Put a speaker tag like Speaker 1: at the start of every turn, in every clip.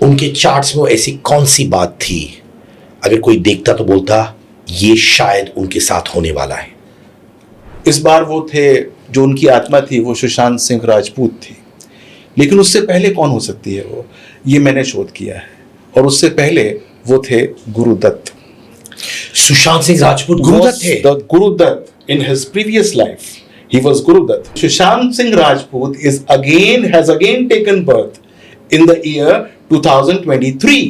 Speaker 1: उनके चार्ट्स में ऐसी कौन सी बात थी, अगर कोई देखता तो बोलता ये शायद उनके साथ होने वाला है?
Speaker 2: इस बार वो थे, जो उनकी आत्मा थी वो सुशांत सिंह राजपूत थी। लेकिन उससे पहले कौन हो सकती है वो, ये मैंने शोध किया है। और उससे पहले वो थे गुरुदत्त।
Speaker 1: सुशांत सिंह राजपूत गुरुदत्त थे?
Speaker 2: Gurudutt in his previous life he was Gurudutt. Sushant Singh Rajput has again taken birth in the year 2023.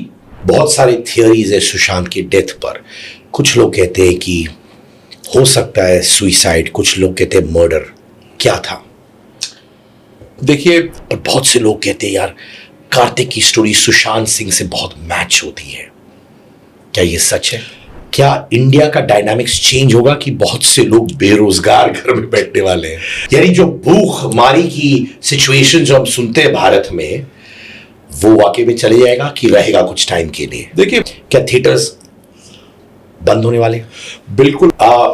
Speaker 1: बहुत सारी थियरीज है सुशांत की डेथ पर। कुछ लोग कहते हैं कि हो सकता है सुइसाइड, कुछ लोग कहते हैं मर्डर। क्या था?
Speaker 2: देखिए,
Speaker 1: और बहुत से लोग कहते हैं यार कार्तिक की स्टोरी सुशांत सिंह से बहुत मैच होती है। क्या ये सच है? क्या इंडिया का डायनामिक्स चेंज होगा कि बहुत से लोग बेरोजगार घर में बैठने वाले हैं? यानी जो भूखमारी की सिचुएशन जो हम सुनते हैं भारत में, वो वाकई में चले जाएगा कि रहेगा कुछ टाइम के लिए?
Speaker 2: देखिए,
Speaker 1: क्या थिएटर्स बंद होने वाले?
Speaker 2: बिल्कुल।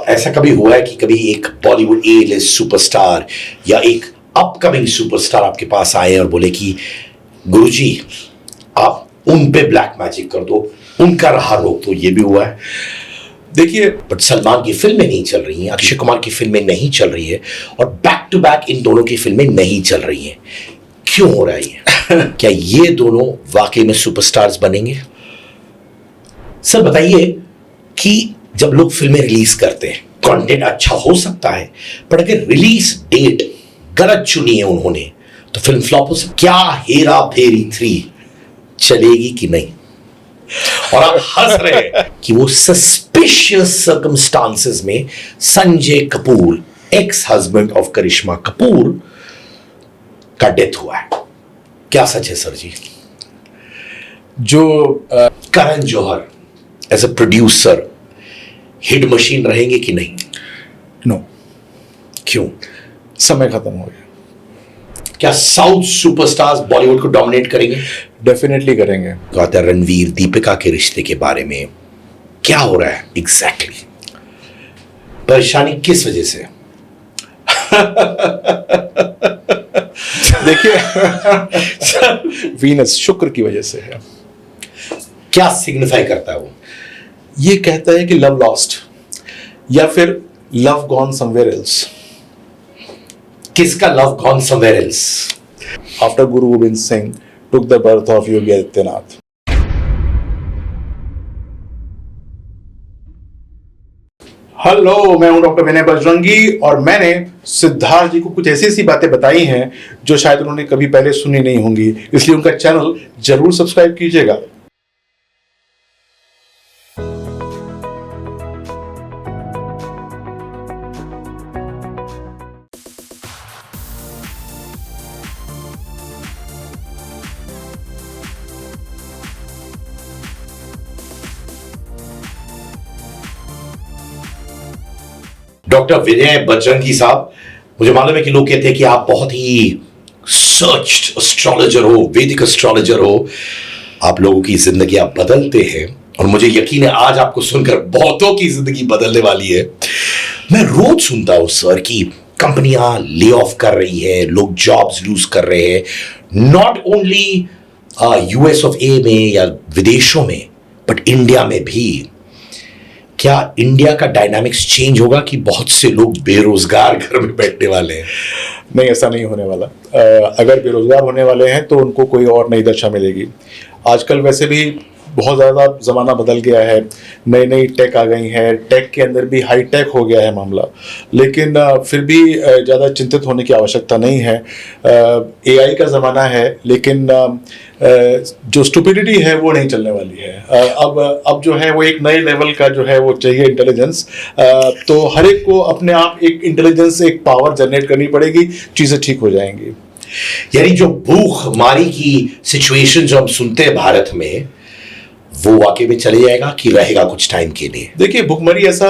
Speaker 1: ऐसा कभी हुआ है कि कभी एक बॉलीवुड ए लिस्ट सुपरस्टार या एक अपकमिंग सुपरस्टार आपके पास आए और बोले कि गुरुजी आप उन पे ब्लैक मैजिक कर दो, उनका राह रोक दो? ये भी हुआ है।
Speaker 2: देखिए,
Speaker 1: बट सलमान की फिल्में नहीं चल रही हैं, अक्षय कुमार की फिल्में नहीं चल रही है, और बैक टू बैक इन दोनों की फिल्में नहीं चल रही हैं। क्यों हो रहा है ये? क्या ये दोनों वाकई में सुपरस्टार्स बनेंगे? सर बताइए कि जब लोग फिल्में रिलीज करते हैं, कंटेंट अच्छा हो सकता है, पर अगर रिलीज डेट गलत चुनी है उन्होंने तो फिल्म फ्लॉप हो सकती। क्या हेरा फेरी 3 चलेगी कि नहीं? और आप हंस रहे हैं कि वो सस्पिशियस सर्कमस्टांसेस में Sanjay Kapoor, ex husband of Karishma Kapoor, का डेथ हुआ है। क्या सच है सर जी?
Speaker 2: जो
Speaker 1: Karan Johar as a producer hit machine रहेंगे कि नहीं?
Speaker 2: नो।
Speaker 1: क्यों?
Speaker 2: समय खत्म हो गया।
Speaker 1: क्या साउथ सुपरस्टार्स बॉलीवुड को डोमिनेट करेंगे?
Speaker 2: डेफिनेटली करेंगे।
Speaker 1: कहता रणवीर दीपिका के रिश्ते के बारे में क्या हो रहा है एग्जैक्टली? परेशानी किस वजह से?
Speaker 2: देखिए, वीनस, शुक्र की वजह से है।
Speaker 1: क्या सिग्निफाई करता है वो?
Speaker 2: ये कहता है कि लव लॉस्ट या फिर लव गॉन समवेयर एल्स।
Speaker 1: किसका love gone somewhere else?
Speaker 2: After Guru Gobind Singh took the birth of Yogi Adityanath. Hello, मैं हूं डॉक्टर विनय बजरंगी और मैंने सिद्धार्थ जी को कुछ ऐसी ऐसी बातें बताई हैं जो शायद उन्होंने कभी पहले सुनी नहीं होंगी, इसलिए उनका चैनल जरूर सब्सक्राइब कीजिएगा।
Speaker 1: डॉक्टर विनय बजरंगी साहब, मुझे मालूम है कि लोग कहते हैं कि आप बहुत ही सर्च्ड एस्ट्रोलॉजर हो, वैदिक एस्ट्रोलॉजर हो। आप लोगों की जिंदगी आप बदलते हैं और मुझे यकीन है आज आपको सुनकर बहुतों की जिंदगी बदलने वाली है। मैं रोज सुनता हूं सर कि कंपनियां ले ऑफ कर रही है, लोग जॉब्स लूज कर रहे हैं, नॉट ओनली यूएस ऑफ ए में या विदेशों में, बट इंडिया में भी। क्या इंडिया का डायनामिक्स चेंज होगा कि बहुत से लोग बेरोजगार घर में बैठने वाले हैं?
Speaker 2: नहीं, ऐसा नहीं होने वाला। अगर बेरोजगार होने वाले हैं तो उनको कोई और नई दशा मिलेगी। आजकल वैसे भी बहुत ज़्यादा ज़माना बदल गया है, नई नई टेक आ गई हैं, टेक के अंदर भी हाई टेक हो गया है मामला। लेकिन फिर भी ज़्यादा चिंतित होने की आवश्यकता नहीं है। एआई का ज़माना है, लेकिन जो स्टुपिडिटी है वो नहीं चलने वाली है। अब जो है वो एक नए लेवल का जो है वो चाहिए इंटेलिजेंस। तो हर एक को अपने आप एक इंटेलिजेंस, एक पावर जनरेट करनी पड़ेगी, चीज़ें ठीक हो जाएंगी।
Speaker 1: यानी जो भूखमारी की सिचुएशन जो हम सुनते हैं भारत में, वो वाकई में चले जाएगा कि रहेगा कुछ टाइम के लिए?
Speaker 2: देखिए, भुखमरी ऐसा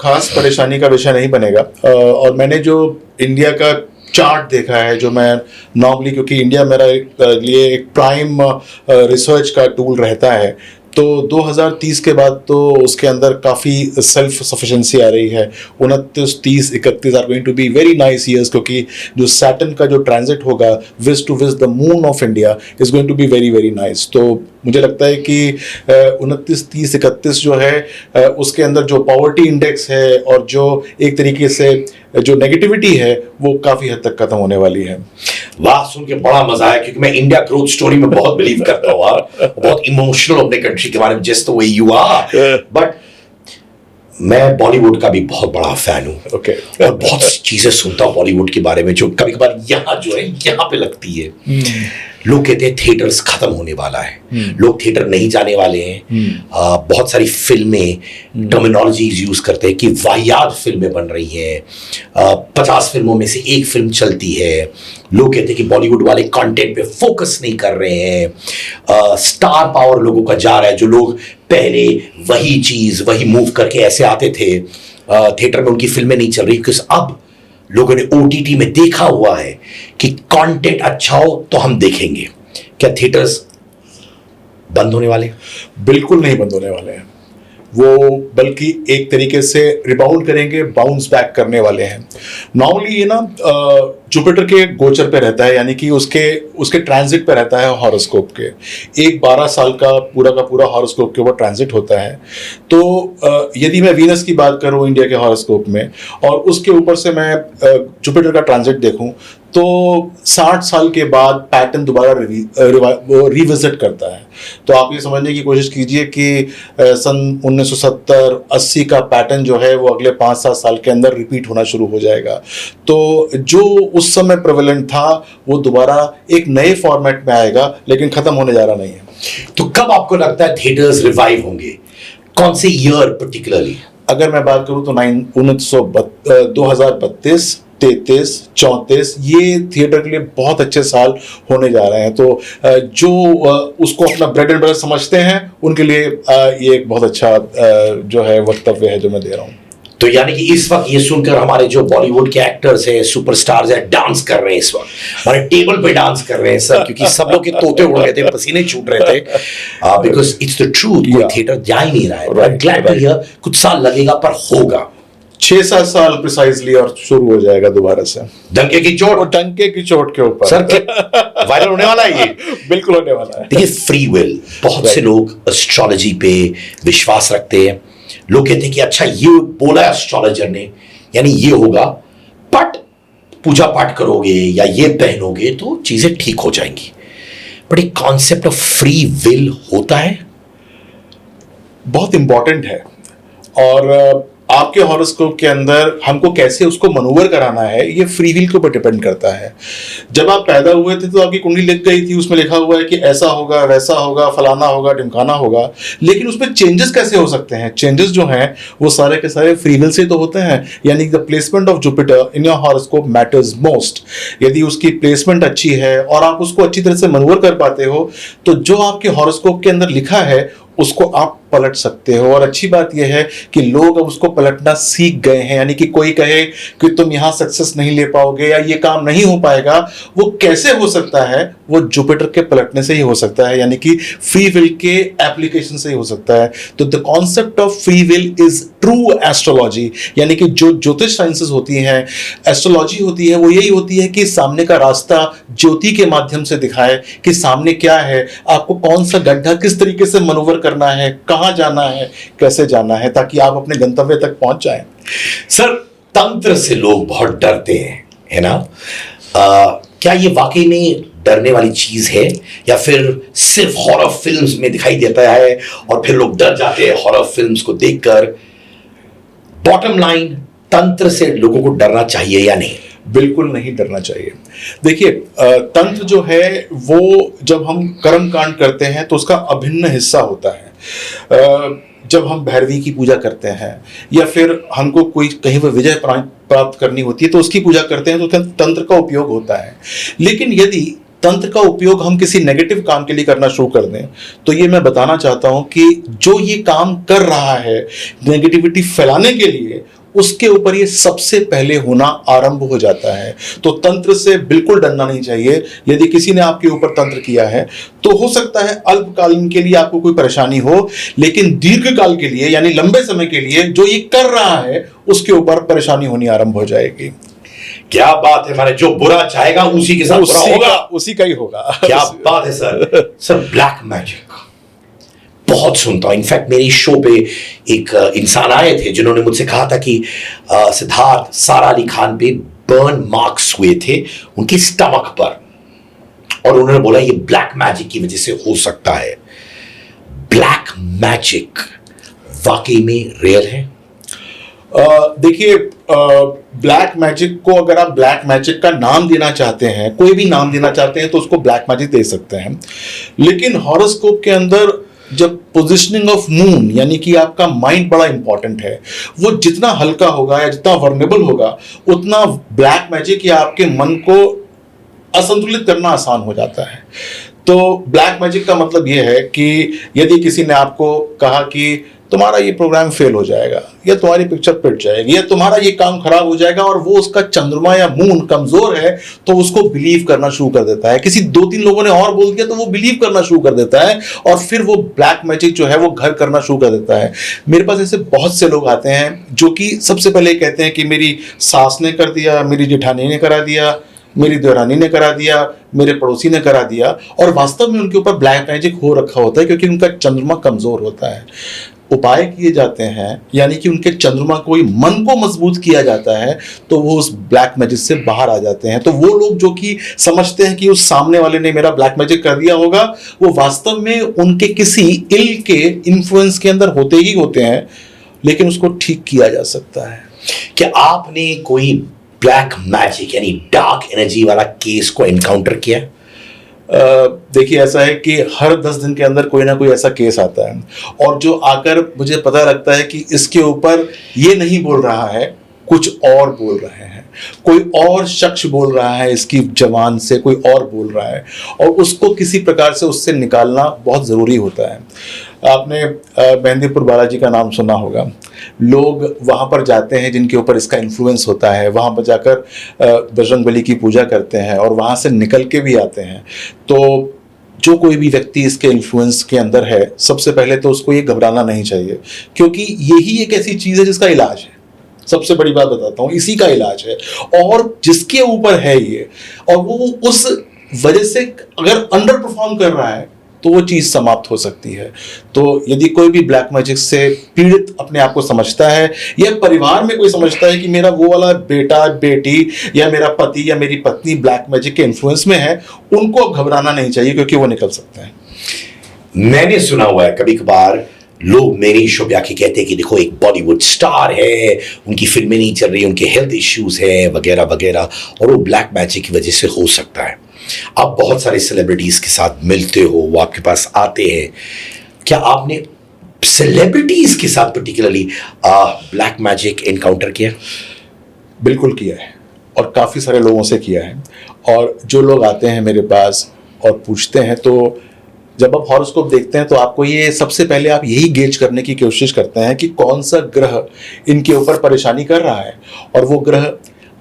Speaker 2: खास परेशानी का विषय नहीं बनेगा। और मैंने जो इंडिया का चार्ट देखा है, जो मैं नॉर्मली, क्योंकि इंडिया मेरा लिए एक प्राइम रिसर्च का टूल रहता है, तो 2030 के बाद तो उसके अंदर काफ़ी सेल्फ सफिशिएंसी आ रही है। 29, 30, 31 are going to be very nice years, क्योंकि जो सैटर्न का जो ट्रांजिट होगा विज टू विज the moon of India is going to be very very nice. तो मुझे लगता है कि 29, 30, 31 जो है उसके अंदर जो पॉवर्टी इंडेक्स है और जो एक तरीके से जो नेगेटिविटी है वो काफ़ी हद तक खत्म होने वाली है।
Speaker 1: वाह, सुन के बड़ा मजा आया, क्योंकि मैं इंडिया ग्रोथ स्टोरी में बहुत बिलीव करता हूँ यार, बहुत इमोशनल अपने कंट्री के बारे में, just the way you are. But मैं बॉलीवुड का भी बहुत बड़ा फैन हूँ
Speaker 2: ओके।
Speaker 1: और बहुत सी चीजें सुनता हूँ बॉलीवुड के बारे में जो कभी कभार यहाँ जो है यहाँ पे लगती है। लोग कहते हैं थिएटर्स खत्म होने वाला है, लोग थिएटर नहीं जाने वाले हैं। बहुत सारी फिल्में टर्मिनोलॉजीज यूज करते हैं कि वाहियात फिल्में बन रही हैं, 50 फिल्मों में से एक फिल्म चलती है। लोग कहते हैं कि बॉलीवुड वाले कंटेंट पे फोकस नहीं कर रहे हैं, स्टार पावर लोगों का जा रहा है। जो लोग पहले वही चीज वही मूव करके ऐसे आते थे थिएटर में, उनकी फिल्में नहीं चल रही, क्योंकि अब लोगों ने ओटीटी में देखा हुआ है कि कंटेंट अच्छा हो तो हम देखेंगे। क्या थिएटर्स बंद होने वाले?
Speaker 2: बिल्कुल नहीं बंद होने वाले हैं वो, बल्कि एक तरीके से रिबाउंड करेंगे, बाउंस बैक करने वाले हैं। नॉर्मली ये ना जुपिटर के गोचर पे रहता है, यानी कि उसके ट्रांजिट पे रहता है हॉरोस्कोप के। एक 12 साल का पूरा हॉरोस्कोप के ऊपर ट्रांजिट होता है। तो यदि मैं वीनस की बात करूं इंडिया के हॉरोस्कोप में और उसके ऊपर से मैं जुपिटर का ट्रांजिट देखूं, तो 60 साल के बाद पैटर्न दोबारा रिविजिट करता है। तो आप ये समझने की कोशिश कीजिए कि सन 1970-80 का पैटर्न जो है वो अगले 5-7 साल के अंदर रिपीट होना शुरू हो जाएगा। तो जो उस समय प्रेवलेंट था वो दोबारा एक नए फॉर्मेट में आएगा, लेकिन खत्म होने जा रहा नहीं है।
Speaker 1: तो कब आपको लगता है थिएटर्स रिवाइव होंगे? कौन से ईयर पर्टिकुलरली?
Speaker 2: अगर मैं बात करूं तो 2032, 33, 34 ये थिएटर के लिए बहुत अच्छे साल होने जा रहे हैं। तो जो उसको अपना ब्रेड एंड बटर समझते हैं उनके लिए ये एक बहुत अच्छा जो है वक्तव्य है जो मैं दे रहा हूँ।
Speaker 1: तो यानी कि इस वक्त ये सुनकर हमारे जो बॉलीवुड के एक्टर्स हैं, सुपरस्टार्स हैं, डांस कर रहे हैं इस वक्त, हमारे टेबल पे डांस कर रहे हैं सर, क्योंकि सब लोग के तोते उड़ रहे थे, पसीने छूट रहे थे, बिकॉज इट्स द ट्रूथ। कोई थिएटर जा ही नहीं रहा है।
Speaker 2: Right,
Speaker 1: ग्लैड टू हियर कुछ साल लगेगा पर होगा।
Speaker 2: 6-7 साल प्रिसाइजली और शुरू हो जाएगा दोबारा से।
Speaker 1: डंके की चोट,
Speaker 2: और डंके की चोट के ऊपर
Speaker 1: सर वायरल होने वाला है ये।
Speaker 2: बिल्कुल होने वाला है।
Speaker 1: देखिए, फ्री विल, बहुत से लोग एस्ट्रोलॉजी पे विश्वास रखते हैं। लोग कहते हैं कि अच्छा ये बोला एस्ट्रोलॉजर ने यानी ये होगा, बट पूजा पाठ करोगे या ये पहनोगे तो चीजें ठीक हो जाएंगी। बट एक कॉन्सेप्ट ऑफ फ्री विल होता है,
Speaker 2: बहुत इंपॉर्टेंट है। और आपके हॉरोस्कोप के अंदर हमको कैसे उसको मनूवर कराना है ये फ्री विल के ऊपर डिपेंड करता है। जब आप पैदा हुए थे तो आपकी कुंडली लिख गई थी, उसमें लिखा हुआ है कि ऐसा होगा, वैसा होगा, फलाना होगा, ढिमकाना होगा। लेकिन उसमें चेंजेस कैसे हो सकते हैं? चेंजेस जो हैं वो सारे के सारे फ्री विल से तो होते हैं। यानी the placement of Jupiter in your horoscope matters most. यदि उसकी प्लेसमेंट अच्छी है और आप उसको अच्छी तरह से मनूवर कर पाते हो तो जो आपके हॉरोस्कोप के अंदर लिखा है उसको आप पलट सकते हो। और अच्छी बात यह है कि लोग अब उसको पलटना सीख गए हैं। यानी कि कोई कहे कि तुम यहां सक्सेस नहीं ले पाओगे या ये काम नहीं हो पाएगा, वो कैसे हो सकता है? वो जुपिटर के पलटने से ही हो सकता है, यानी कि फ्री विल के एप्लीकेशन से ही हो सकता है। तो the concept of free will is true astrology. यानी कि जो ज्योतिष साइंसेस होती हैं, एस्ट्रोलॉजी होती है, वो यही होती है कि सामने का रास्ता ज्योति के माध्यम से दिखाए कि सामने क्या है, आपको कौन सा गड्ढा किस तरीके से मनूवर करना है, कहां जाना है, कैसे जाना है, ताकि आप अपने गंतव्य तक पहुंच जाएं।
Speaker 1: सर तंत्र से लोग बहुत डरते हैं, है ना? क्या ये वाकई में डरने वाली चीज है या फिर सिर्फ हॉरर फिल्म्स में दिखाई देता है और फिर लोग डर जाते हैं हॉरर फिल्म्स को देखकर? बॉटम लाइन, तंत्र से लोगों को डरना चाहिए या नहीं?
Speaker 2: बिल्कुल नहीं डरना चाहिए। देखिए, तंत्र जो है वो जब हम कर्म कांड करते हैं तो उसका अभिन्न हिस्सा होता है। जब हम भैरवी की पूजा करते हैं या फिर हमको कोई कहीं पर विजय प्राप्त करनी होती है तो उसकी पूजा करते हैं तो तंत्र का उपयोग होता है। लेकिन यदि तंत्र का उपयोग हम किसी नेगेटिव काम के लिए करना शुरू कर दें तो ये मैं बताना चाहता हूं कि जो ये काम कर रहा है नेगेटिविटी फैलाने के लिए, उसके ऊपर ये सबसे पहले होना आरंभ हो जाता है। तो तंत्र से बिल्कुल डरना नहीं चाहिए। यदि किसी ने आपके ऊपर तंत्र किया है तो हो सकता है अल्पकालीन के लिए आपको कोई परेशानी हो, लेकिन दीर्घकाल के लिए यानी लंबे समय के लिए जो ये कर रहा है उसके ऊपर परेशानी होनी आरंभ हो जाएगी।
Speaker 1: क्या बात है, माने जो बुरा चाहेगा उसी के साथ बुरा होगा,
Speaker 2: उसी का ही होगा।
Speaker 1: क्या बात है सर। सर ब्लैक मैजिक बहुत सुनता हूं। इनफैक्ट मेरी शो पे एक इंसान आए थे जिन्होंने मुझसे कहा था कि सिद्धार्थ, सारा अली खान पे बर्न मार्क्स हुए थे उनके स्टमक पर, और उन्होंने बोला ये ब्लैक मैजिक की वजह से हो सकता है। ब्लैक मैजिक वाकई में रियल है?
Speaker 2: देखिए, ब्लैक मैजिक को अगर आप ब्लैक मैजिक का नाम देना चाहते हैं, कोई भी नाम देना चाहते हैं, तो उसको ब्लैक मैजिक दे सकते हैं। लेकिन हॉरोस्कोप के अंदर जब पोजिशनिंग ऑफ मून यानी कि आपका माइंड बड़ा इंपॉर्टेंट है, वो जितना हल्का होगा या जितना वर्नेबल होगा उतना ब्लैक मैजिक या आपके मन को असंतुलित करना आसान हो जाता है। तो ब्लैक मैजिक का मतलब ये है कि यदि किसी ने आपको कहा कि तुम्हारा ये प्रोग्राम फेल हो जाएगा, या तुम्हारी पिक्चर पिट जाएगी, या तुम्हारा ये काम खराब हो जाएगा, और वो उसका चंद्रमा या मून कमजोर है तो उसको बिलीव करना शुरू कर देता है। किसी 2-3 लोगों ने और बोल दिया तो वो बिलीव करना शुरू कर देता है, और फिर वो ब्लैक मैजिक जो है वो घर करना शुरू कर देता है। मेरे पास ऐसे बहुत से लोग आते हैं जो कि सबसे पहले कहते हैं कि मेरी सास ने कर दिया, मेरी जेठानी ने करा दिया, मेरी देवरानी ने करा दिया, मेरे पड़ोसी ने करा दिया, और वास्तव में उनके ऊपर ब्लैक मैजिक हो रखा होता है क्योंकि उनका चंद्रमा कमजोर होता है। उपाय किए जाते हैं, यानी कि उनके चंद्रमा को मन को मजबूत किया जाता है, तो वो उस ब्लैक मैजिक से बाहर आ जाते हैं। तो वो लोग जो कि समझते हैं कि उस सामने वाले ने मेरा ब्लैक मैजिक कर दिया होगा, वो वास्तव में उनके किसी इल के इन्फ्लुएंस के अंदर होते ही होते हैं, लेकिन उसको ठीक किया जा सकता है।
Speaker 1: क्या आपने कोई ब्लैक मैजिक यानी डार्क एनर्जी वाला केस को एनकाउंटर किया?
Speaker 2: देखिए, ऐसा है कि हर 10 दिन के अंदर कोई ना कोई ऐसा केस आता है, और जो आकर मुझे पता लगता है कि इसके ऊपर ये नहीं बोल रहा है, कुछ और बोल रहे हैं, कोई और शख्स बोल रहा है, इसकी जबान से कोई और बोल रहा है, और उसको किसी प्रकार से उससे निकालना बहुत ज़रूरी होता है। आपने मेहंदीपुर बालाजी का नाम सुना होगा। लोग वहाँ पर जाते हैं जिनके ऊपर इसका इन्फ्लुएंस होता है, वहाँ पर जाकर बजरंगबली की पूजा करते हैं और वहाँ से निकल के भी आते हैं। तो जो कोई भी व्यक्ति इसके इन्फ्लुएंस के अंदर है, सबसे पहले तो उसको ये घबराना नहीं चाहिए, क्योंकि यही एक ऐसी चीज़ है जिसका इलाज है। सबसे बड़ी बात बताता हूँ, इसी का इलाज है, और जिसके ऊपर है ये, और वो उस वजह से अगर अंडर परफॉर्म कर रहा है तो वो चीज़ समाप्त हो सकती है। तो यदि कोई भी ब्लैक मैजिक से पीड़ित अपने आप को समझता है, या परिवार में कोई समझता है कि मेरा वो वाला बेटा बेटी या मेरा पति या मेरी पत्नी ब्लैक मैजिक के इन्फ्लुएंस में है, उनको घबराना नहीं चाहिए, क्योंकि वो निकल सकते हैं।
Speaker 1: मैंने सुना हुआ है कभी कभार लोग मेरे शो पे आके कहते हैं कि देखो एक बॉलीवुड स्टार है, उनकी फिल्में नहीं चल रही, उनके हेल्थ इश्यूज है वगैरह वगैरह, और वो ब्लैक मैजिक की वजह से हो सकता है। आप बहुत सारे सेलिब्रिटीज के साथ मिलते हो, वो आपके पास आते हैं, क्या आपने सेलिब्रिटीज के साथ पर्टिकुलरली ब्लैक मैजिक एनकाउंटर किया?
Speaker 2: बिल्कुल किया है, और काफ़ी सारे लोगों से किया है। और जो लोग आते हैं मेरे पास और पूछते हैं, तो जब आप हॉरोस्कोप देखते हैं तो आपको ये सबसे पहले आप यही गेज करने की कोशिश करते हैं कि कौन सा ग्रह इनके ऊपर परेशानी कर रहा है, और वो ग्रह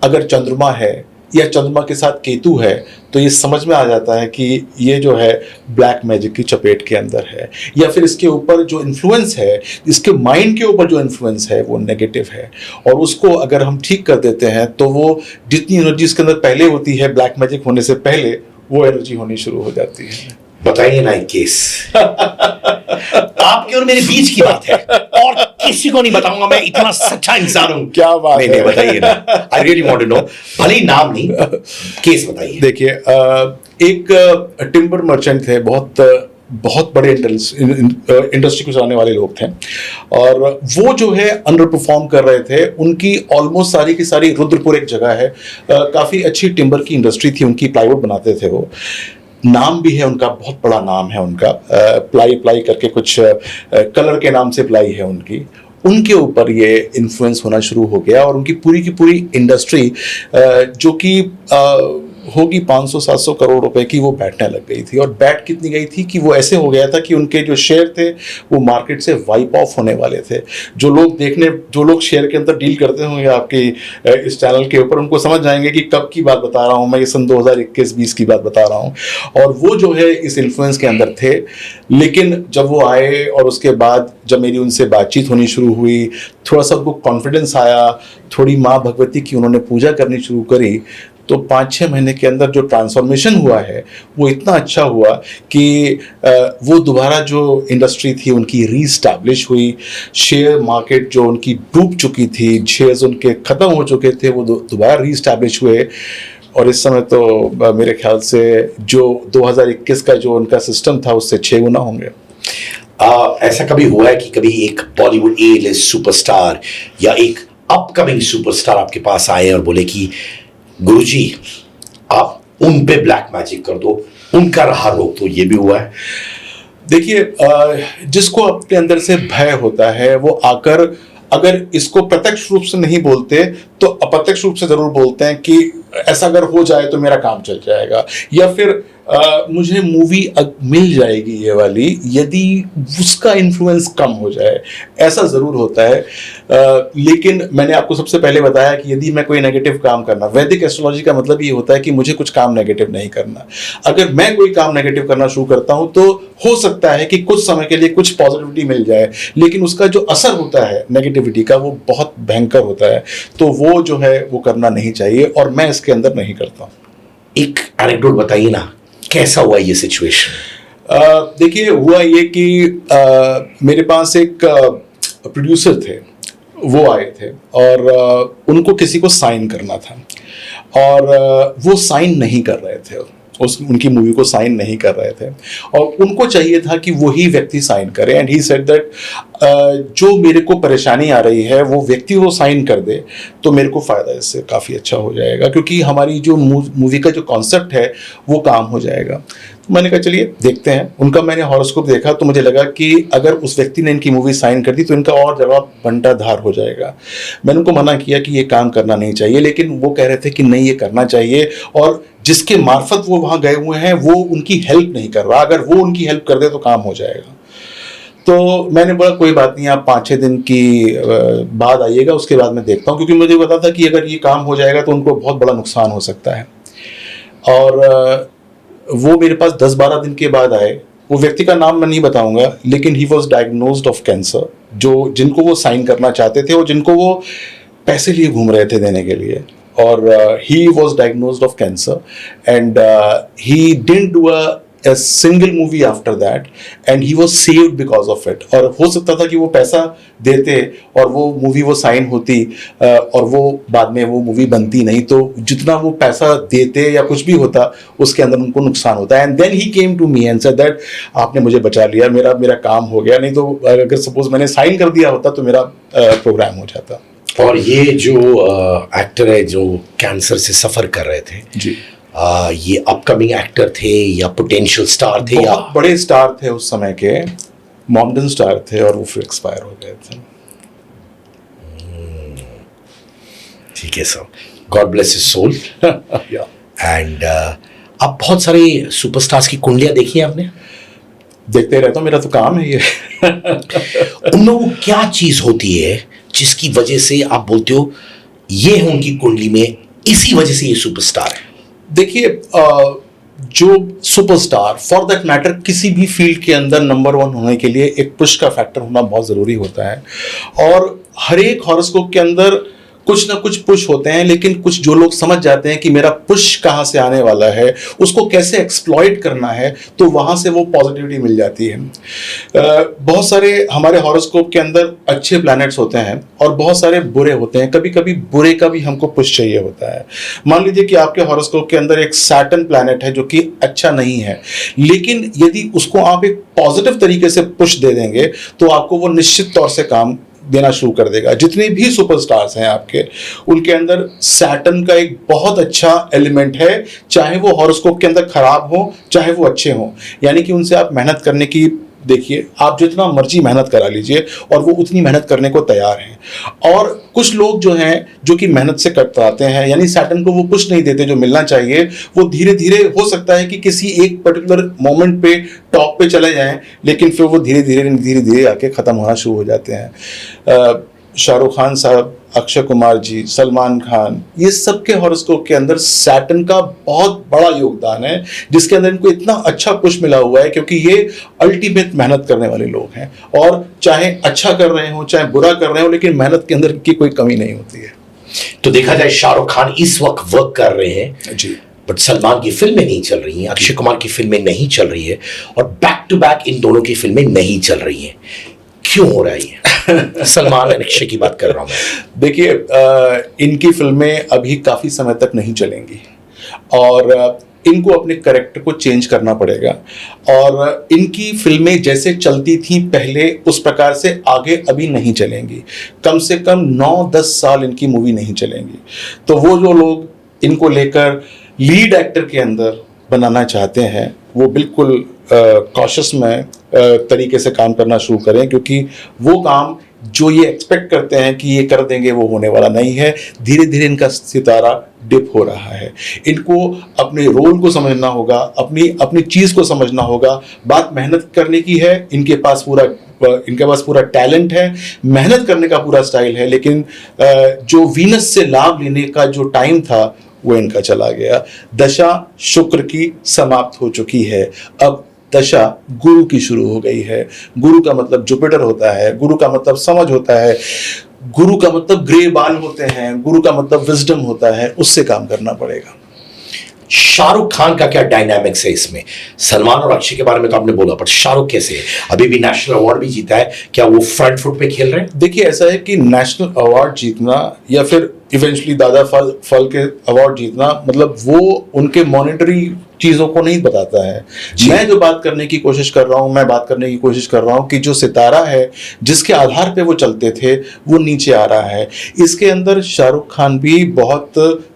Speaker 2: अगर चंद्रमा है या चंद्रमा के साथ केतु है तो ये समझ में आ जाता है कि ये जो है ब्लैक मैजिक की चपेट के अंदर है, या फिर इसके ऊपर जो इन्फ्लुएंस है, इसके माइंड के ऊपर जो इन्फ्लुएंस है वो नेगेटिव है। और उसको अगर हम ठीक कर देते हैं तो वो जितनी एनर्जी इसके अंदर पहले होती है ब्लैक मैजिक होने से पहले, वो एनर्जी होनी शुरू हो जाती है।
Speaker 1: बताइए ना एक केस। आपके और मेरे बीच की बात है, और किसी को नहीं बताऊंगा, मैं इतना सच्चा इंसान हूं।
Speaker 2: क्या बात
Speaker 1: नहीं, बताइए ना, I really want to know, भले ही नाम नहीं, केस बताइए।
Speaker 2: देखिए, एक टिम्बर मर्चेंट थे, बहुत बड़े इंडस्ट्री को चलाने वाले लोग थे, और वो जो है अंडर परफॉर्म कर रहे थे। उनकी ऑलमोस्ट सारी की सारी रुद्रपुर एक जगह है, काफ़ी अच्छी टिम्बर की इंडस्ट्री थी उनकी, प्लाईवुड बनाते थे वो। नाम भी है उनका, बहुत बड़ा नाम है उनका, प्लाई करके कुछ कलर के नाम से प्लाई है उनकी। उनके ऊपर ये इन्फ्लुएंस होना शुरू हो गया, और उनकी पूरी की पूरी इंडस्ट्री जो कि होगी 500-700 करोड़ रुपए की, वो बैठने लग गई थी। और बैठ कितनी गई थी कि वो ऐसे हो गया था कि उनके जो शेयर थे वो मार्केट से वाइप ऑफ होने वाले थे। जो लोग शेयर के अंदर डील करते होंगे आपके इस चैनल के ऊपर, उनको समझ जाएंगे कि कब की बात बता रहा हूँ मैं, ये सन 2021-20 की बात बता रहा हूँ। और वो जो है इस इन्फ्लुएंस के अंदर थे। लेकिन जब वो आए और उसके बाद जब मेरी उनसे बातचीत होनी शुरू हुई, थोड़ा सा उनको कॉन्फिडेंस आया, थोड़ी माँ भगवती की उन्होंने पूजा करनी शुरू करी, तो 5-6 महीने के अंदर जो ट्रांसफॉर्मेशन हुआ है वो इतना अच्छा हुआ कि वो दोबारा जो इंडस्ट्री थी उनकी रीस्टैब्लिश हुई। शेयर मार्केट जो उनकी डूब चुकी थी, शेयर्स उनके ख़त्म हो चुके थे, वो दोबारा रीस्टैब्लिश हुए। और इस समय तो मेरे ख्याल से जो 2021 का जो उनका सिस्टम था उससे 6 गुना होंगे।
Speaker 1: ऐसा कभी हुआ है कि कभी एक बॉलीवुड ए लिस्ट सुपरस्टार या एक अपकमिंग सुपरस्टार आपके पास आए और बोले कि गुरुजी आप उन पे ब्लैक मैजिक कर दो, उनका राह रोक दो? ये भी हुआ है?
Speaker 2: देखिए, जिसको अपने अंदर से भय होता है वो आकर, अगर इसको प्रत्यक्ष रूप से नहीं बोलते तो अप्रत्यक्ष रूप से जरूर बोलते हैं कि ऐसा अगर हो जाए तो मेरा काम चल जाएगा, या फिर मुझे मूवी मिल जाएगी ये वाली यदि उसका इन्फ्लुएंस कम हो जाए, ऐसा ज़रूर होता है। लेकिन मैंने आपको सबसे पहले बताया कि यदि मैं कोई नेगेटिव काम करना, वैदिक एस्ट्रोलॉजी का मतलब ये होता है कि मुझे कुछ काम नेगेटिव नहीं करना। अगर मैं कोई काम नेगेटिव करना शुरू करता हूँ तो हो सकता है कि कुछ समय के लिए कुछ पॉजिटिविटी मिल जाए, लेकिन उसका जो असर होता है नेगेटिविटी का वो बहुत भयंकर होता है। तो वो जो है वो करना नहीं चाहिए और मैं इसके अंदर नहीं करता हूँ।
Speaker 1: एक एनेक्डोट बताइए ना, कैसा हुआ ये सिचुएशन?
Speaker 2: देखिए, हुआ ये कि मेरे पास एक प्रोड्यूसर थे, वो आए थे और उनको किसी को साइन करना था और वो साइन नहीं कर रहे थे, उनकी मूवी को साइन नहीं कर रहे थे और उनको चाहिए था कि वही व्यक्ति साइन करे। एंड ही सेड दैट जो मेरे को परेशानी आ रही है वो व्यक्ति वो साइन कर दे तो मेरे को फ़ायदा इससे काफ़ी अच्छा हो जाएगा, क्योंकि हमारी जो मूवी का जो कॉन्सेप्ट है वो काम हो जाएगा। तो मैंने कहा चलिए देखते हैं। उनका मैंने हॉरोस्कोप देखा तो मुझे लगा कि अगर उस व्यक्ति ने इनकी मूवी साइन कर दी तो इनका और जवाब बंटाधार हो जाएगा। मैंने उनको मना किया कि ये काम करना नहीं चाहिए, लेकिन वो कह रहे थे कि नहीं ये करना चाहिए और जिसके मार्फत वो वहाँ गए हुए हैं वो उनकी हेल्प नहीं कर रहा, अगर वो उनकी हेल्प कर दे तो काम हो जाएगा। तो मैंने बोला कोई बात नहीं, आप 5-6 दिन की बाद आइएगा, उसके बाद मैं देखता हूँ, क्योंकि मुझे पता था कि अगर ये काम हो जाएगा तो उनको बहुत बड़ा नुकसान हो सकता है। और वो मेरे पास 10-12 दिन के बाद आए। वो व्यक्ति का नाम मैं नहीं बताऊंगा, लेकिन he was diagnosed of cancer. जिनको वो साइन करना चाहते थे और जिनको वो पैसे लिए घूम रहे थे देने के लिए, और he was diagnosed of cancer and he didn't do a single movie after that and he was saved because of it। और हो सकता था कि वो पैसा देते और वो मूवी वो साइन होती और वो बाद में वो मूवी बनती नहीं, तो जितना वो पैसा देते या कुछ भी होता उसके अंदर उनको नुकसान होता है। And then he came to me and said that आपने मुझे बचा लिया, मेरा काम हो गया, नहीं तो अगर सपोज मैंने साइन कर दिया होता तो मेरा प्रोग्राम हो जाता।
Speaker 1: और ये जो एक्टर है जो कैंसर से सफ़र कर रहे थे
Speaker 2: जी,
Speaker 1: ये अपकमिंग एक्टर थे या पोटेंशियल स्टार थे? या
Speaker 2: बहुत बड़े स्टार थे उस समय के, मॉडर्न स्टार थे और वो फिर एक्सपायर हो गए थे।
Speaker 1: ठीक है sir, God bless his soul. And आप बहुत सारे सुपरस्टार्स की कुंडलियां देखी हैं आपने?
Speaker 2: देखते रहता हूँ, मेरा तो काम है ये।
Speaker 1: उनमें वो क्या चीज होती है जिसकी वजह से आप बोलते हो ये है उनकी कुंडली में, इसी वजह से ये सुपरस्टार है?
Speaker 2: देखिए, जो सुपरस्टार फॉर दैट मैटर किसी भी फील्ड के अंदर नंबर 1 होने के लिए एक पुश का फैक्टर होना बहुत ज़रूरी होता है। और हर एक हॉरोस्कोप के अंदर कुछ ना कुछ पुश होते हैं, लेकिन कुछ जो लोग समझ जाते हैं कि मेरा पुश कहाँ से आने वाला है, उसको कैसे एक्सप्लॉइट करना है, तो वहाँ से वो पॉजिटिविटी मिल जाती है। बहुत सारे हमारे हॉरोस्कोप के अंदर अच्छे प्लैनेट्स होते हैं और बहुत सारे बुरे होते हैं। कभी कभी बुरे का भी हमको पुश चाहिए होता है। मान लीजिए कि आपके हॉरोस्कोप के अंदर एक सैटर्न प्लैनेट है जो कि अच्छा नहीं है, लेकिन यदि उसको आप एक पॉजिटिव तरीके से पुश दे देंगे तो आपको वो निश्चित तौर से काम देना शुरू कर देगा। जितने भी सुपरस्टार्स हैं आपके, उनके अंदर सैटर्न का एक बहुत अच्छा एलिमेंट है, चाहे वो हॉरोस्कोप के अंदर खराब हो चाहे वो अच्छे हों। यानी कि उनसे आप मेहनत करने की देखिए, आप जितना मर्जी मेहनत करा लीजिए और वो उतनी मेहनत करने को तैयार हैं। और कुछ लोग जो हैं जो कि मेहनत से कतराते हैं, यानी सैटर्न को वो पुश नहीं देते जो मिलना चाहिए, वो धीरे धीरे हो सकता है कि किसी एक पर्टिकुलर मोमेंट पे टॉप पे चले जाएं, लेकिन फिर वो धीरे धीरे आके ख़त्म होना शुरू हो जाते हैं। शाहरुख खान साहब, अक्षय कुमार जी, सलमान खान, ये सब के हॉरोस्कोप के अंदर सैटर्न का बहुत बड़ा योगदान है, जिसके अंदर इनको इतना अच्छा पुश मिला हुआ है क्योंकि ये अल्टीमेट मेहनत करने वाले लोग हैं। और चाहे अच्छा कर रहे हो चाहे बुरा कर रहे हो, लेकिन मेहनत के अंदर की कोई कमी नहीं होती है।
Speaker 1: तो देखा जाए शाहरुख खान इस वक्त वर्क कर रहे हैं
Speaker 2: जी,
Speaker 1: बट सलमान की फिल्में नहीं चल रही हैं, अक्षय कुमार की फिल्में नहीं चल रही है, और बैक टू बैक इन दोनों की फिल्में नहीं चल रही हैं। क्यों हो रहा है ये? सलमान और अक्षय की बात कर रहा हूं मैं।
Speaker 2: देखिए, इनकी फिल्में अभी काफ़ी समय तक नहीं चलेंगी और इनको अपने कैरेक्टर को चेंज करना पड़ेगा। और इनकी फिल्में जैसे चलती थी पहले उस प्रकार से आगे अभी नहीं चलेंगी। कम से कम 9-10 साल इनकी मूवी नहीं चलेंगी। तो वो जो लोग इनको लेकर लीड एक्टर के अंदर बनाना चाहते हैं, वो बिल्कुल कॉशियस में तरीके से काम करना शुरू करें, क्योंकि वो काम जो ये एक्सपेक्ट करते हैं कि ये कर देंगे वो होने वाला नहीं है। धीरे धीरे इनका सितारा डिप हो रहा है। इनको अपने रोल को समझना होगा, अपनी चीज़ को समझना होगा। बात मेहनत करने की है, इनके पास पूरा टैलेंट है, मेहनत करने का पूरा स्टाइल है, लेकिन जो वीनस से लाभ लेने का जो टाइम था वो इनका चला गया। दशा शुक्र की समाप्त हो चुकी है, अब दशा गुरु की शुरू हो गई है। गुरु का मतलब जुपिटर होता है, गुरु का मतलब समझ होता है, गुरु का मतलब ग्रे बाल होते हैं, गुरु का मतलब विजडम होता है। उससे काम करना पड़ेगा।
Speaker 1: शाहरुख खान का क्या डायनामिक्स है इसमें? सलमान और अक्षय के बारे में तो आपने बोला, पर शाहरुख कैसे है? अभी भी नेशनल अवार्ड भी जीता है, क्या वो फ्रंट फुट पे खेल रहे हैं?
Speaker 2: देखिए, ऐसा है कि नेशनल अवार्ड जीतना या फिर इवेंचुअली दादा फल के अवार्ड जीतना, मतलब वो उनके मॉनेटरी चीज़ों को नहीं बताता है। मैं जो बात करने की कोशिश कर रहा हूँ, मैं बात करने की कोशिश कर रहा हूँ कि जो सितारा है जिसके आधार पे वो चलते थे वो नीचे आ रहा है। इसके अंदर शाहरुख खान भी बहुत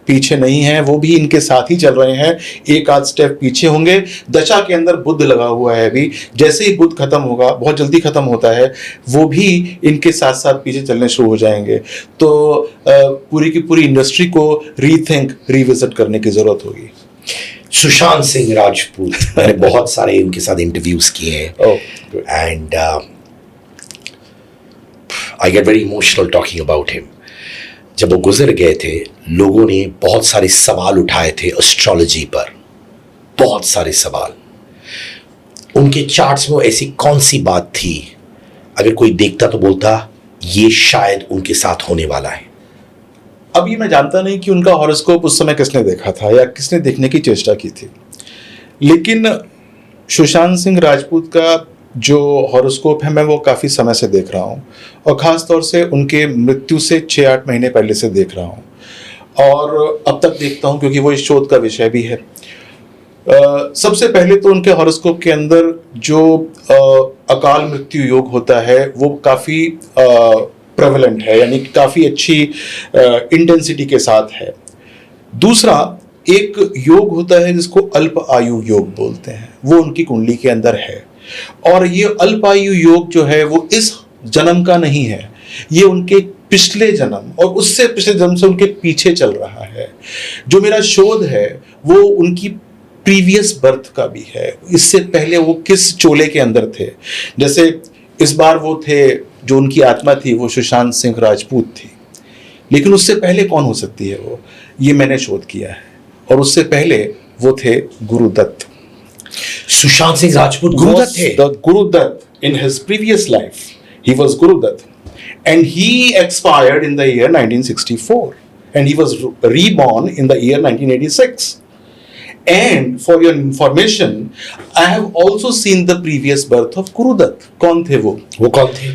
Speaker 2: पीछे नहीं है, वो भी इनके साथ ही चल रहे हैं। एक आध स्टेप पीछे होंगे। दशा के अंदर बुध लगा हुआ है अभी, जैसे ही बुध खत्म होगा, बहुत जल्दी खत्म होता है, वो भी इनके साथ साथ पीछे चलने शुरू हो जाएंगे। तो पूरी की पूरी इंडस्ट्री को रीथिंक, रिविजिट करने की जरूरत होगी।
Speaker 1: सुशांत सिंह राजपूत, मैंने बहुत सारे उनके साथ इंटरव्यूज किए हैं and I get very emotional talking about him. जब वो गुजर गए थे, लोगों ने बहुत सारे सवाल उठाए थे एस्ट्रोलॉजी पर, बहुत सारे सवाल। उनके चार्ट्स में ऐसी कौन सी बात थी अगर कोई देखता तो बोलता ये शायद उनके साथ होने वाला है?
Speaker 2: अभी मैं जानता नहीं कि उनका हॉरोस्कोप उस समय किसने देखा था या किसने देखने की चेष्टा की थी, लेकिन सुशांत सिंह राजपूत का जो हॉरोस्कोप है मैं वो काफ़ी समय से देख रहा हूँ, और ख़ास तौर से उनके मृत्यु से 6-8 महीने पहले से देख रहा हूँ, और अब तक देखता हूँ क्योंकि वो इस शोध का विषय भी है। सबसे पहले तो उनके हॉरोस्कोप के अंदर जो अकाल मृत्यु योग होता है वो काफ़ी प्रेवलेंट है, यानी काफ़ी अच्छी इंटेंसिटी के साथ है। दूसरा एक योग होता है जिसको अल्प आयु योग बोलते हैं, वो उनकी कुंडली के अंदर है, और ये अल्प आयु योग जो है वो इस जन्म का नहीं है, ये उनके पिछले जन्म और उससे पिछले जन्म से उनके पीछे चल रहा है। जो मेरा शोध है वो उनकी प्रीवियस बर्थ का भी है, इससे पहले वो किस चोले के अंदर थे। जैसे इस बार वो थे, जो उनकी आत्मा थी वो सुशांत सिंह राजपूत थी, लेकिन उससे पहले कौन हो सकती है वो, ये मैंने शोध किया है। और उससे पहले वो थे गुरुदत्त।
Speaker 1: सुशांत सिंह राजपूत गुरुदत्त थे?
Speaker 2: Gurudatt in his previous life he was Gurudutt, and he expired in the year 1964 and he was reborn in the year 1986. And for your information, I have also seen the previous birth of Gurudutt. कौन थे वो
Speaker 1: कौन थे?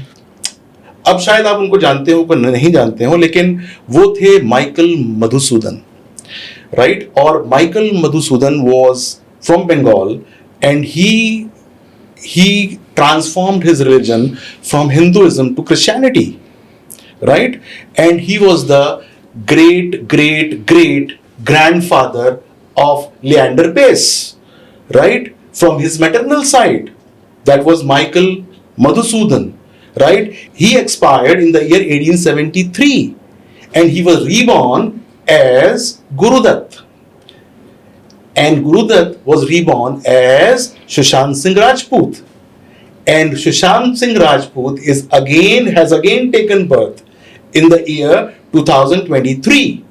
Speaker 2: अब शायद आप उनको जानते हो पर नहीं जानते हो, लेकिन वो थे माइकल मधुसूदन, राइट? और Michael Madhusudan was from Bengal and he transformed his religion from Hinduism to Christianity, right? And he was the great grandfather of Leander Pace, right? From his maternal side, That was Michael Madhusudan, right? He expired in the year 1873 and he was reborn as Gurudutt. And Gurudutt was reborn as Sushant Singh Rajput. And Sushant Singh Rajput has again taken birth in the year 2023.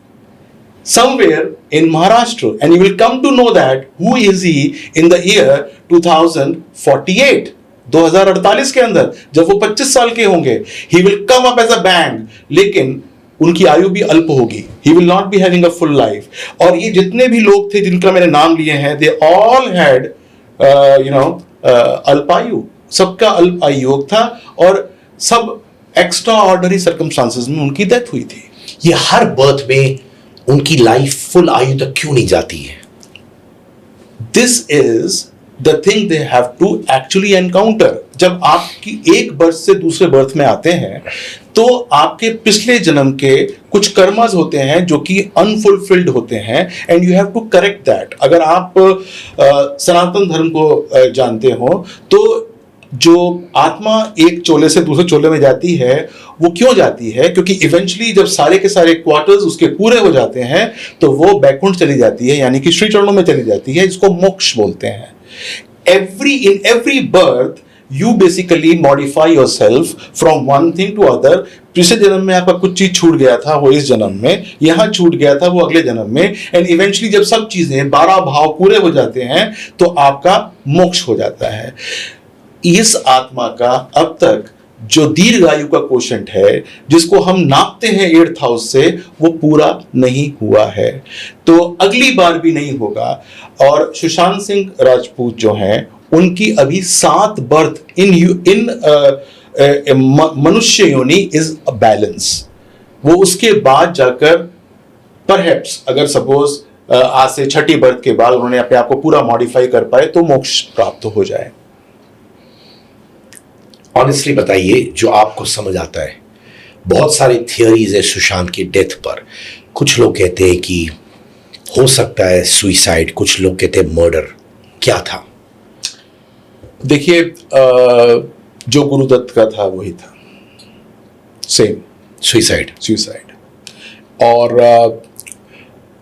Speaker 2: Somewhere in Maharashtra, and you will come to know that who is he in the year 2048, 2048 के अंदर जब वो 25 साल के होंगे, he will come up as a bang, लेकिन उनकी आयु भी अल्प होगी, he will not be having a full life. और ये जितने भी लोग थे जिनका मैंने नाम लिए हैं, they all had अल्पायु, सबका अल्प आयु था और सब एक्स्ट्रा ऑर्डिनरी सर्कमस्टांसेस में उनकी डेथ हुई थी.
Speaker 1: ये हर बर्थ में उनकी लाइफ फुल आयु तक क्यों नहीं जाती है?
Speaker 2: This is the thing they have to actually encounter. जब आपकी एक बर्थ से दूसरे बर्थ में आते हैं तो आपके पिछले जन्म के कुछ कर्मस होते हैं जो कि अनफुलफिल्ड होते हैं and you have to correct that. अगर आप सनातन धर्म को जानते हो तो जो आत्मा एक चोले से दूसरे चोले में जाती है वो क्यों जाती है? क्योंकि इवेंचुअली जब सारे के सारे क्वार्टर्स उसके पूरे हो जाते हैं तो वो बैकुंठ चली जाती है, यानी कि श्री चरणों में चली जाती है, इसको मोक्ष बोलते हैं. in every birth you basically modify yourself from one thing to other. पिछले जन्म में आपका कुछ चीज छूट गया था वो इस जन्म में, यहाँ छूट गया था वो अगले जन्म में, एंड इवेंचुअली जब सब चीजें 12 भाव पूरे हो जाते हैं तो आपका मोक्ष हो जाता है. इस आत्मा का अब तक जो दीर्घायु का कोशेंट है जिसको हम नापते हैं 8th हाउस से, वो पूरा नहीं हुआ है, तो अगली बार भी नहीं होगा. और सुशांत सिंह राजपूत जो हैं उनकी अभी 7 बर्थ इन मनुष्य योनि इज अ बैलेंस. वो उसके बाद जाकर परहैप्स अगर सपोज आज से 6ठी बर्थ के बाद उन्होंने अपने आप को पूरा मॉडिफाई कर पाए तो मोक्ष प्राप्त हो जाए.
Speaker 1: ऑनेस्टली बताइए, जो आपको समझ आता है, बहुत सारी थियरीज है सुशांत की डेथ पर. कुछ लोग कहते हैं कि हो सकता है सुइसाइड, कुछ लोग कहते हैं मर्डर. क्या था?
Speaker 2: देखिए, जो गुरुदत्त का था वही था, सेम सुइसाइड. और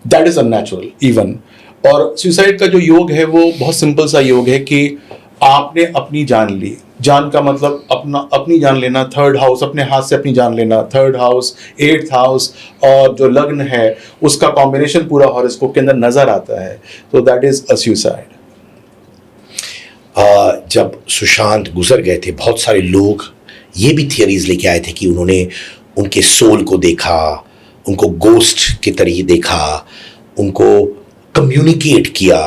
Speaker 2: दैट इज अननेचुरल इवन. और सुइसाइड का जो योग है वो बहुत सिंपल सा योग है कि आपने अपनी जान ली. जान का मतलब अपनी जान लेना. 3rd हाउस, अपने हाथ से अपनी जान लेना. 3rd हाउस, 8th हाउस और जो लग्न है उसका कॉम्बिनेशन पूरा हॉरोस्कोप के अंदर नजर आता है, तो दैट इज अ सुसाइड.
Speaker 1: जब सुशांत गुजर गए थे, बहुत सारे लोग ये भी थियरीज लेके आए थे कि उन्होंने उनके सोल को देखा, उनको गोस्ट की तरह देखा, उनको कम्युनिकेट किया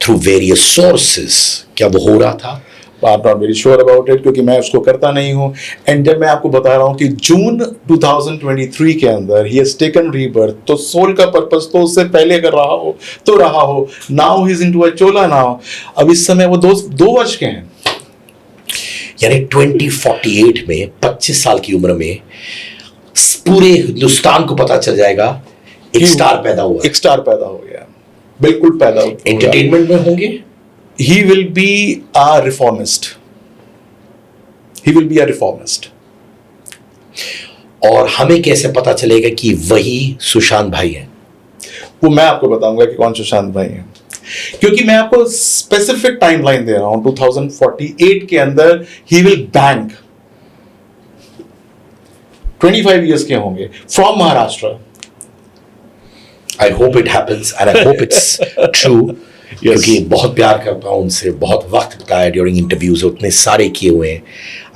Speaker 1: थ्रू वेरियस सोर्सेस. क्या वो हो रहा था?
Speaker 2: I am not very sure about it, क्योंकि मैं उसको करता नहीं हूँ. एंड जब मैं आपको बता रहा हूँ कि जून 2023 के अंदर ही हैज टेकन रीबर्थ, तो सोल का पर्पस तो उससे पहले कर रहा हो तो रहा हो. Now he is into a Chola now. अब इस समय वो 2 वर्ष के हैं,
Speaker 1: यानी 2048 में 25 साल की उम्र में पूरे हिंदुस्तान को पता चल जाएगा एक स्टार पैदा हुआ.
Speaker 2: एक स्टार पैदा हो गया, बिल्कुल पैदा हो.
Speaker 1: एंटरटेनमेंट में होंगे.
Speaker 2: He will be a reformist. He will be a reformist.
Speaker 1: और हमें कैसे पता चलेगा कि वही सुशांत भाई है?
Speaker 2: वो मैं आपको बताऊंगा कि कौन सुशांत भाई है, क्योंकि मैं आपको स्पेसिफिक टाइमलाइन दे रहा हूं. 2048 के अंदर he will bang. 25 years के होंगे from Maharashtra.
Speaker 1: I hope it happens and I hope it's true. क्योंकि बहुत प्यार करता हूँ उनसे, बहुत वक्त बिताया ड्यूरिंग इंटरव्यूज, उतने सारे किए हुए हैं.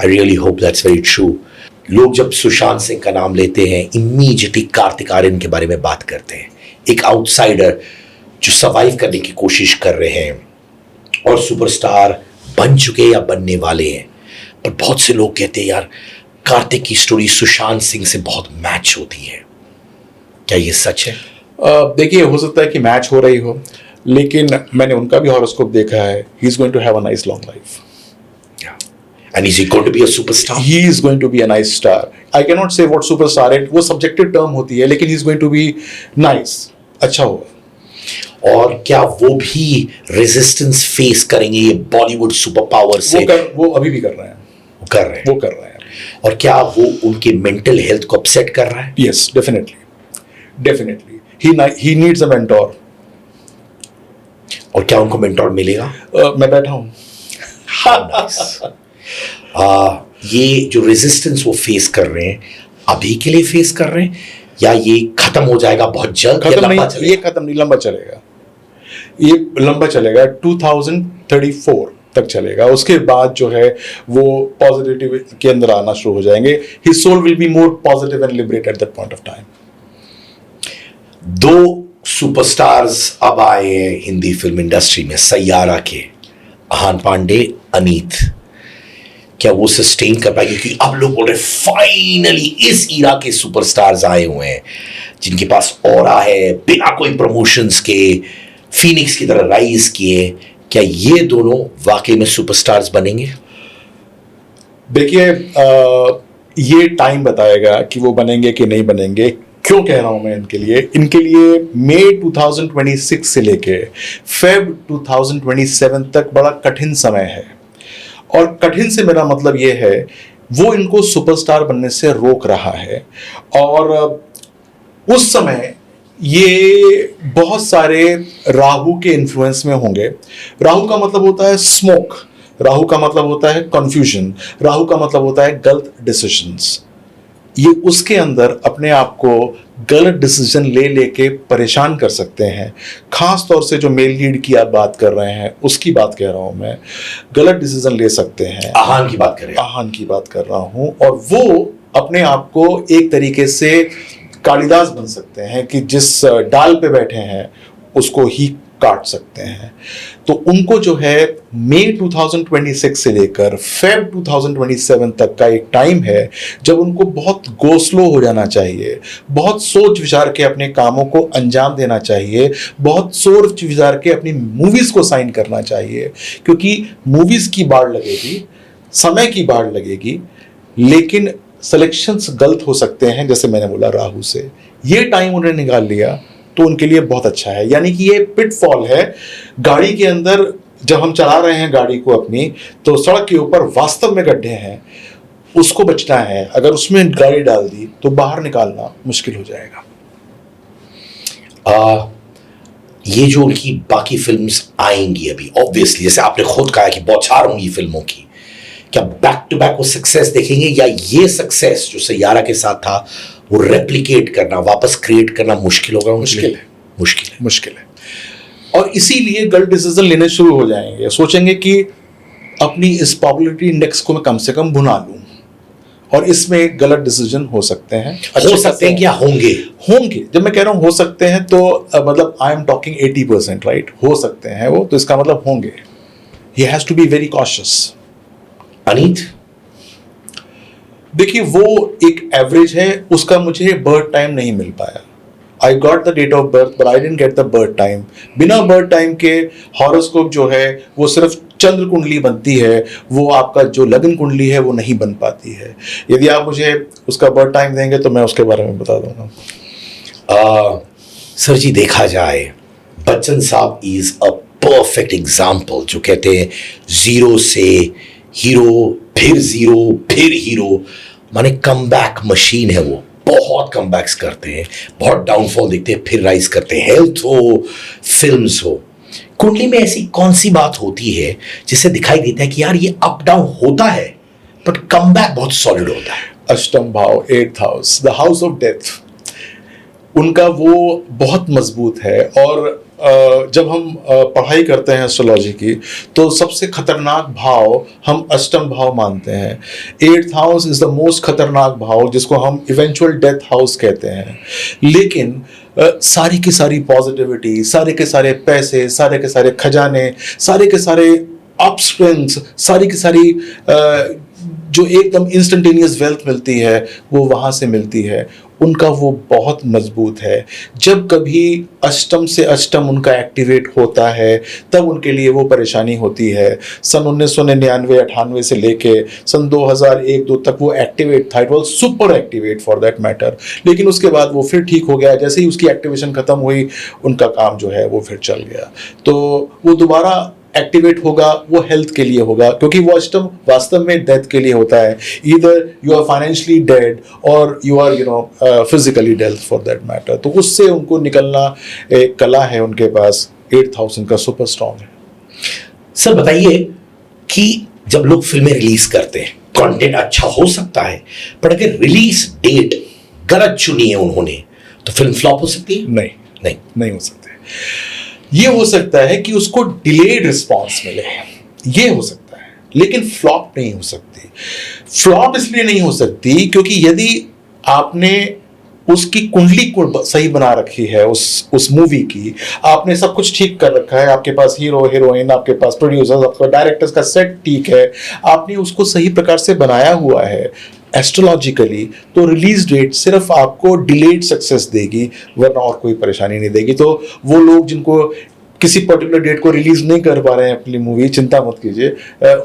Speaker 1: I really hope that's very true. लोग जब सुशांत सिंह का नाम लेते हैं इमीडिएटली कार्तिक आर्यन के बारे में बात करते हैं. एक आउटसाइडर जो सर्वाइव करने की कोशिश कर रहे हैं और सुपरस्टार बन चुके या बनने वाले हैं. पर बहुत से लोग कहते हैं यार कार्तिक की स्टोरी सुशांत सिंह से बहुत मैच होती है. क्या ये सच है?
Speaker 2: देखिए, हो सकता है कि मैच हो रही हो, लेकिन मैंने उनका भी हॉरोस्कोप देखा है. He is going to have a nice long life.
Speaker 1: And is he going to be a superstar?
Speaker 2: He is going to be a nice star. I cannot say what superstar है, वो subjective term होती है, लेकिन he is going to be nice. अच्छा होगा.
Speaker 1: और क्या वो भी रेजिस्टेंस फेस करेंगे ये बॉलीवुड सुपर पावर से?
Speaker 2: वो अभी भी कर रहे हैं। वो कर रहे हैं।
Speaker 1: और क्या वो उनके मेंटल हेल्थ को अपसेट कर रहा है?
Speaker 2: Yes, definitely he needs a mentor.
Speaker 1: और क्या उनको मेंटोर मिलेगा?
Speaker 2: मैं बैठा हूं।
Speaker 1: ये जो रेजिस्टेंस वो फेस कर रहे हैं, अभी के लिए फेस कर रहे हैं या ये खत्म हो जाएगा बहुत जल्द?
Speaker 2: खत्म नहीं, ये खत्म नहीं, लंबा चलेगा। ये लंबा चलेगा, 2034 तक चलेगा। उसके बाद जो है वो पॉजिटिव के अंदर आना शुरू हो जाएंगे। His soul will be more positive and liberated at that point of time.
Speaker 1: 2 superstars अब आए हैं हिंदी फिल्म इंडस्ट्री में सैयारा के, आहान पांडे, अनीत। क्या वो सस्टेन कर पाएंगे? क्योंकि अब लोग बोल रहे फाइनली इस ईरा के सुपरस्टार्स आए हुए हैं जिनके पास ऑरा है, बिना कोई प्रमोशंस के फीनिक्स की तरह राइज किए। क्या ये दोनों वाकई में सुपरस्टार्स बनेंगे?
Speaker 2: देखिए, ये टाइम बताएगा कि वो बनेंगे कि नहीं बनेंगे। क्यों कह रहा हूं मैं इनके लिए मई 2026 से लेके फेब 2027 तक बड़ा कठिन समय है। और कठिन से मेरा मतलब ये है, वो इनको सुपरस्टार बनने से रोक रहा है। और उस समय ये बहुत सारे राहु के इन्फ्लुएंस में होंगे। राहु का मतलब होता है स्मोक, राहु का मतलब होता है कंफ्यूजन, राहु का मतलब होता है गलत डिसीजंस। ये उसके अंदर अपने आप को गलत डिसीजन ले लेके परेशान कर सकते हैं। खास तौर से जो मेल लीड की आप बात कर रहे हैं उसकी बात कह रहा हूं मैं, गलत डिसीजन ले सकते हैं।
Speaker 1: आहान की बात कर रहे हैं?
Speaker 2: आहान की बात कर रहा हूं। और वो अपने आप को एक तरीके से कालिदास बन सकते हैं कि जिस डाल पे बैठे हैं उसको ही काट सकते हैं। तो उनको जो है मई 2026 से लेकर फेब 2027 तक का एक टाइम है जब उनको बहुत गो स्लो हो जाना चाहिए, बहुत सोच विचार के अपने कामों को अंजाम देना चाहिए, बहुत सोच विचार के अपनी मूवीज को साइन करना चाहिए। क्योंकि मूवीज की बाढ़ लगेगी, समय की बाढ़ लगेगी, लेकिन सिलेक्शंस गलत हो सकते हैं। जैसे मैंने बोला राहु से ये टाइम उन्हें निकाल लिया तो उनके लिए बहुत अच्छा है। यानी कि ये पिटफॉल है गाड़ी के अंदर। जब हम चला रहे हैं गाड़ी को अपनी, तो सड़क के ऊपर वास्तव में गड्ढे हैं, उसको बचना है। अगर उसमें गाड़ी डाल दी तो बाहर निकालना मुश्किल हो जाएगा।
Speaker 1: ये जो उनकी बाकी फिल्म्स आएंगी अभी, ऑब्वियसली जैसे आपने खुद कहा कि बौछार होंगी फिल्मों की, क्या बैक टू बैक वो सक्सेस देखेंगे या ये सक्सेस जो सैयारा के साथ था वो रेप्लिकेट करना, वापस क्रिएट करना मुश्किल होगा? मुश्किल है।
Speaker 2: और इसीलिए गलत डिसीजन लेने शुरू हो जाएंगे। सोचेंगे कि अपनी इस पॉपुलैरिटी इंडेक्स को मैं कम से कम भुना लूं, और इसमें गलत डिसीजन हो सकते हैं।
Speaker 1: हो सकते हैं क्या होंगे?
Speaker 2: जब मैं कह रहा हूं हो सकते हैं तो मतलब आई एम टॉकिंग 80%, राइट? हो सकते हैं वो, तो इसका मतलब होंगे। He has to be very cautious.
Speaker 1: Aneet,
Speaker 2: देखिए वो एक एवरेज है, उसका मुझे बर्थ टाइम नहीं मिल पाया। I got the date of birth but I didn't get the birth time. बिना बर्थ टाइम के हॉरोस्कोप जो है वो सिर्फ चंद्र कुंडली बनती है, वो आपका जो लग्न कुंडली है वो नहीं बन पाती है। यदि आप मुझे उसका बर्थ टाइम देंगे तो मैं उसके बारे में बता दूंगा।
Speaker 1: सर जी, देखा जाए बच्चन साहब इज अ परफेक्ट एग्जाम्पल, जो कहते हैं जीरो से हीरो, फिर जीरो, फिर हीरो, माने कमबैक मशीन है वो। बहुत कमबैक्स करते हैं, बहुत डाउनफॉल देखते हैं, फिर राइज करते हैं। हेल्थ हो, फिल्म्स हो, कुंडली में ऐसी कौन सी बात होती है जिससे दिखाई देता है कि यार ये अप डाउन होता है बट कमबैक बहुत सॉलिड होता है?
Speaker 2: अष्टम भाव, 8th house, the house of death, उनका वो बहुत मजबूत है। और जब हम पढ़ाई करते हैं एस्ट्रोलॉजी की, तो सबसे खतरनाक भाव हम अष्टम भाव मानते हैं। 8th house is the most खतरनाक भाव, जिसको हम इवेंचुअल डेथ हाउस कहते हैं। लेकिन सारी की सारी पॉजिटिविटी, सारे के सारे पैसे, सारे के सारे खजाने, सारे के सारे अपस्विंग्स, सारी की सारी जो एकदम इंस्टेंटेनियस वेल्थ मिलती है वो वहाँ से मिलती है। उनका वो बहुत मजबूत है। जब कभी अष्टम से अष्टम उनका एक्टिवेट होता है तब उनके लिए वो परेशानी होती है। सन 1999-98 से लेके सन 2001-2 तक वो एक्टिवेट था, it was super activate for that matter. लेकिन उसके बाद वो फिर ठीक हो गया, जैसे ही उसकी एक्टिवेशन खत्म हुई उनका काम जो है वो फिर चल गया। तो वो दोबारा एक्टिवेट होगा, वो हेल्थ के लिए होगा, क्योंकि वो अष्टम वास्तव में डेथ के लिए होता है। Either you are financially dead और you are physically dead for that matter. तो उससे उनको निकलना एक कला है उनके पास। 8000 का सुपर स्ट्रॉन्ग है।
Speaker 1: सर बताइए कि जब लोग फिल्में रिलीज करते हैं, कंटेंट अच्छा हो सकता है, पर अगर रिलीज डेट गलत चुनी है उन्होंने तो फिल्म फ्लॉप हो सकती है?
Speaker 2: नहीं हो सकती। ये हो सकता है कि उसको डिलेड रिस्पॉन्स मिले, ये हो सकता है, लेकिन फ्लॉप नहीं हो सकती। फ्लॉप इसलिए नहीं हो सकती क्योंकि यदि आपने उसकी कुंडली को सही बना रखी है, उस मूवी की, आपने सब कुछ ठीक कर रखा है, आपके पास हीरो हीरोइन, आपके पास प्रोड्यूसर्स, आपका डायरेक्टर्स का सेट ठीक है, आपने उसको सही प्रकार से बनाया हुआ है एस्ट्रोलॉजिकली, तो रिलीज डेट सिर्फ आपको डिलेड सक्सेस देगी, वरना और कोई परेशानी नहीं देगी। तो वो लोग जिनको किसी पर्टिकुलर डेट को रिलीज नहीं कर पा रहे हैं अपनी मूवी, चिंता मत कीजिए।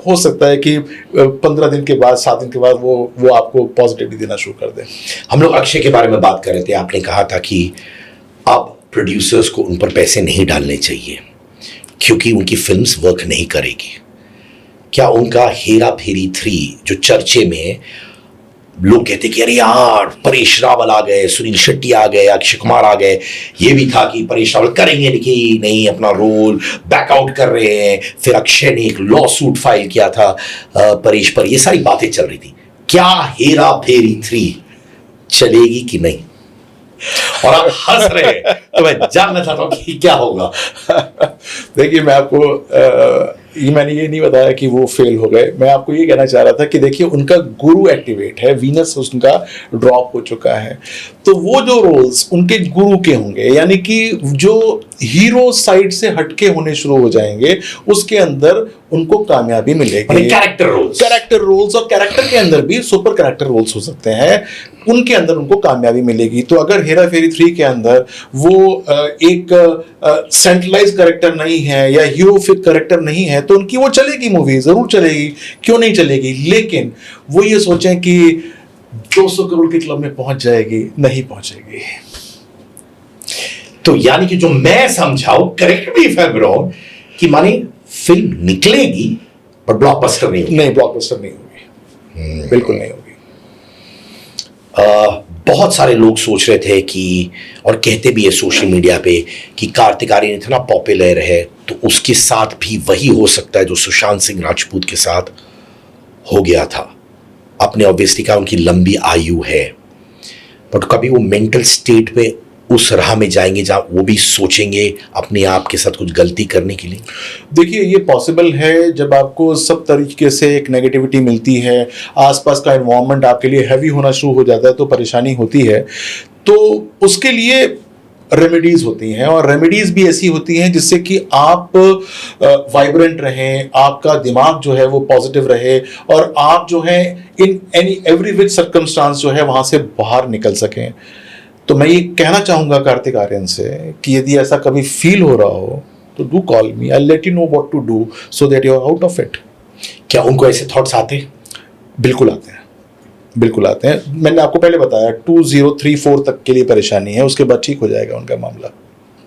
Speaker 2: हो सकता है कि 15 दिन के बाद, 7 दिन के बाद वो आपको पॉजिटिविटी देना शुरू कर दे।
Speaker 1: हम लोग अक्षय के बारे में बात कर रहे थे, आपने कहा था कि अब प्रोड्यूसर्स को उन पर पैसे नहीं डालने चाहिए क्योंकि उनकी फिल्म्स वर्क नहीं करेगी। क्या उनका हेरा फेरी 3 जो चर्चे में लोग कहते कि अरे यार परेश रावल आ गए, सुनील शेट्टी आ गए, अक्षय कुमार आ गए, ये भी था कि परेश रावल करेंगे कि नहीं अपना रोल बैकआउट कर रहे हैं, फिर अक्षय ने एक लॉ सूट फाइल किया था परेश पर, ये सारी बातें चल रही थी। क्या हेरा फेरी 3 चलेगी कि नहीं? और आप हंस रहे हैं तो मैं जानना चाहता हूं कि क्या होगा।
Speaker 2: देखिए, मैं आपको मैंने ये नहीं बताया कि वो फेल हो गए। मैं आपको ये कहना चाह रहा था कि देखिए, उनका गुरु एक्टिवेट है, वीनस उनका ड्रॉप हो चुका है, तो वो जो रोल्स उनके गुरु के होंगे, यानी कि जो हीरो साइड से हटके होने शुरू हो जाएंगे, उसके अंदर उनको कामयाबी मिलेगी।
Speaker 1: कैरेक्टर
Speaker 2: रोल्स और कैरेक्टर के अंदर भी सुपर कैरेक्टर रोल्स हो सकते हैं, उनके अंदर उनको कामयाबी मिलेगी। तो अगर हेरा फेरी 3 के अंदर वो एक सेंट्रलाइज कैरेक्टर नहीं है या हीरोफिक कैरेक्टर नहीं है, तो उनकी वो चलेगी, मूवी जरूर चलेगी, क्यों नहीं चलेगी। लेकिन वो ये सोचें कि 200 करोड़ के क्लब में पहुंच जाएगी, नहीं पहुंचेगी।
Speaker 1: तो यानी कि जो मैं समझाऊं, correct me if I am wrong, कि माने फिल्म निकलेगी पर ब्लॉकबस्टर नहीं होगी।
Speaker 2: नहीं, ब्लॉकबस्टर नहीं होगी, बिल्कुल नहीं होगी।
Speaker 1: बहुत सारे लोग सोच रहे थे कि, और कहते भी है सोशल मीडिया पे, कि कार्तिक आर्यन इतना पॉपुलर है तो उसके साथ भी वही हो सकता है जो सुशांत सिंह राजपूत के साथ हो गया था। अपने ऑब्वियसली का उनकी लंबी आयु है, बट कभी वो मेंटल स्टेट में उस राह में जाएंगे जहां वो भी सोचेंगे अपने आप के साथ कुछ गलती करने के लिए?
Speaker 2: देखिए, ये पॉसिबल है जब आपको सब तरीके से एक नेगेटिविटी मिलती है, आसपास का एनवायरनमेंट आपके लिए हैवी होना शुरू हो जाता है, तो परेशानी होती है। तो उसके लिए रेमेडीज होती हैं, और रेमेडीज भी ऐसी होती हैं जिससे कि आप वाइब्रेंट रहें, आपका दिमाग जो है वो पॉजिटिव रहे, और आप जो है in any every which circumstance जो है वहां से बाहर निकल सकें। तो मैं ये कहना चाहूंगा कार्तिक आर्यन से कि यदि ऐसा कभी फील हो रहा हो तो do call me, I let you know what to do so that you are out of it.
Speaker 1: क्या उनको ऐसे थॉट्स आते हैं?
Speaker 2: बिल्कुल आते हैं, बिल्कुल आते हैं। मैंने आपको पहले बताया 2034 तक के लिए परेशानी है, उसके बाद ठीक हो जाएगा उनका मामला।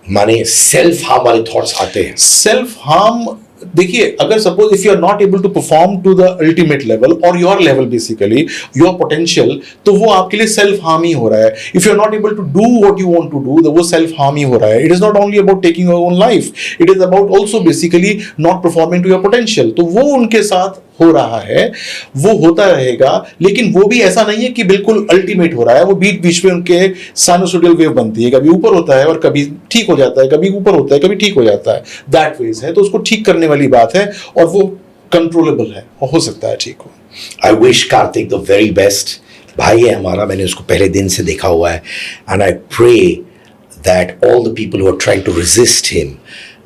Speaker 1: माने सेल्फ हार्म वाले थॉट्स आते हैं?
Speaker 2: सेल्फ हार्म, देखिए, अगर suppose if you are not able to perform to the ultimate level और your level, basically your potential, तो वो आपके लिए सेल्फ हार्म ही हो रहा है। If you are not able to do what you want to do, तो वो सेल्फ हार्म ही हो रहा है। It is not only about taking your own life, it is about also basically not performing to your potential. तो वो उनके साथ हो रहा है, वो होता रहेगा, लेकिन वो भी ऐसा नहीं है कि बिल्कुल अल्टीमेट हो रहा है। वो बीच बीच में उनके साइनोसॉइडल वेव बनती है, कभी ऊपर होता है और कभी ठीक हो जाता है, कभी ऊपर होता है, कभी ठीक हो जाता है। दैट वेज है, तो उसको ठीक करने वाली बात है, और वो कंट्रोलेबल है, हो सकता है ठीक हो।
Speaker 1: I wish Kartik the very best. भाई है हमारा, मैंने उसको पहले दिन से देखा हुआ है, and I pray that all the people who are trying to resist him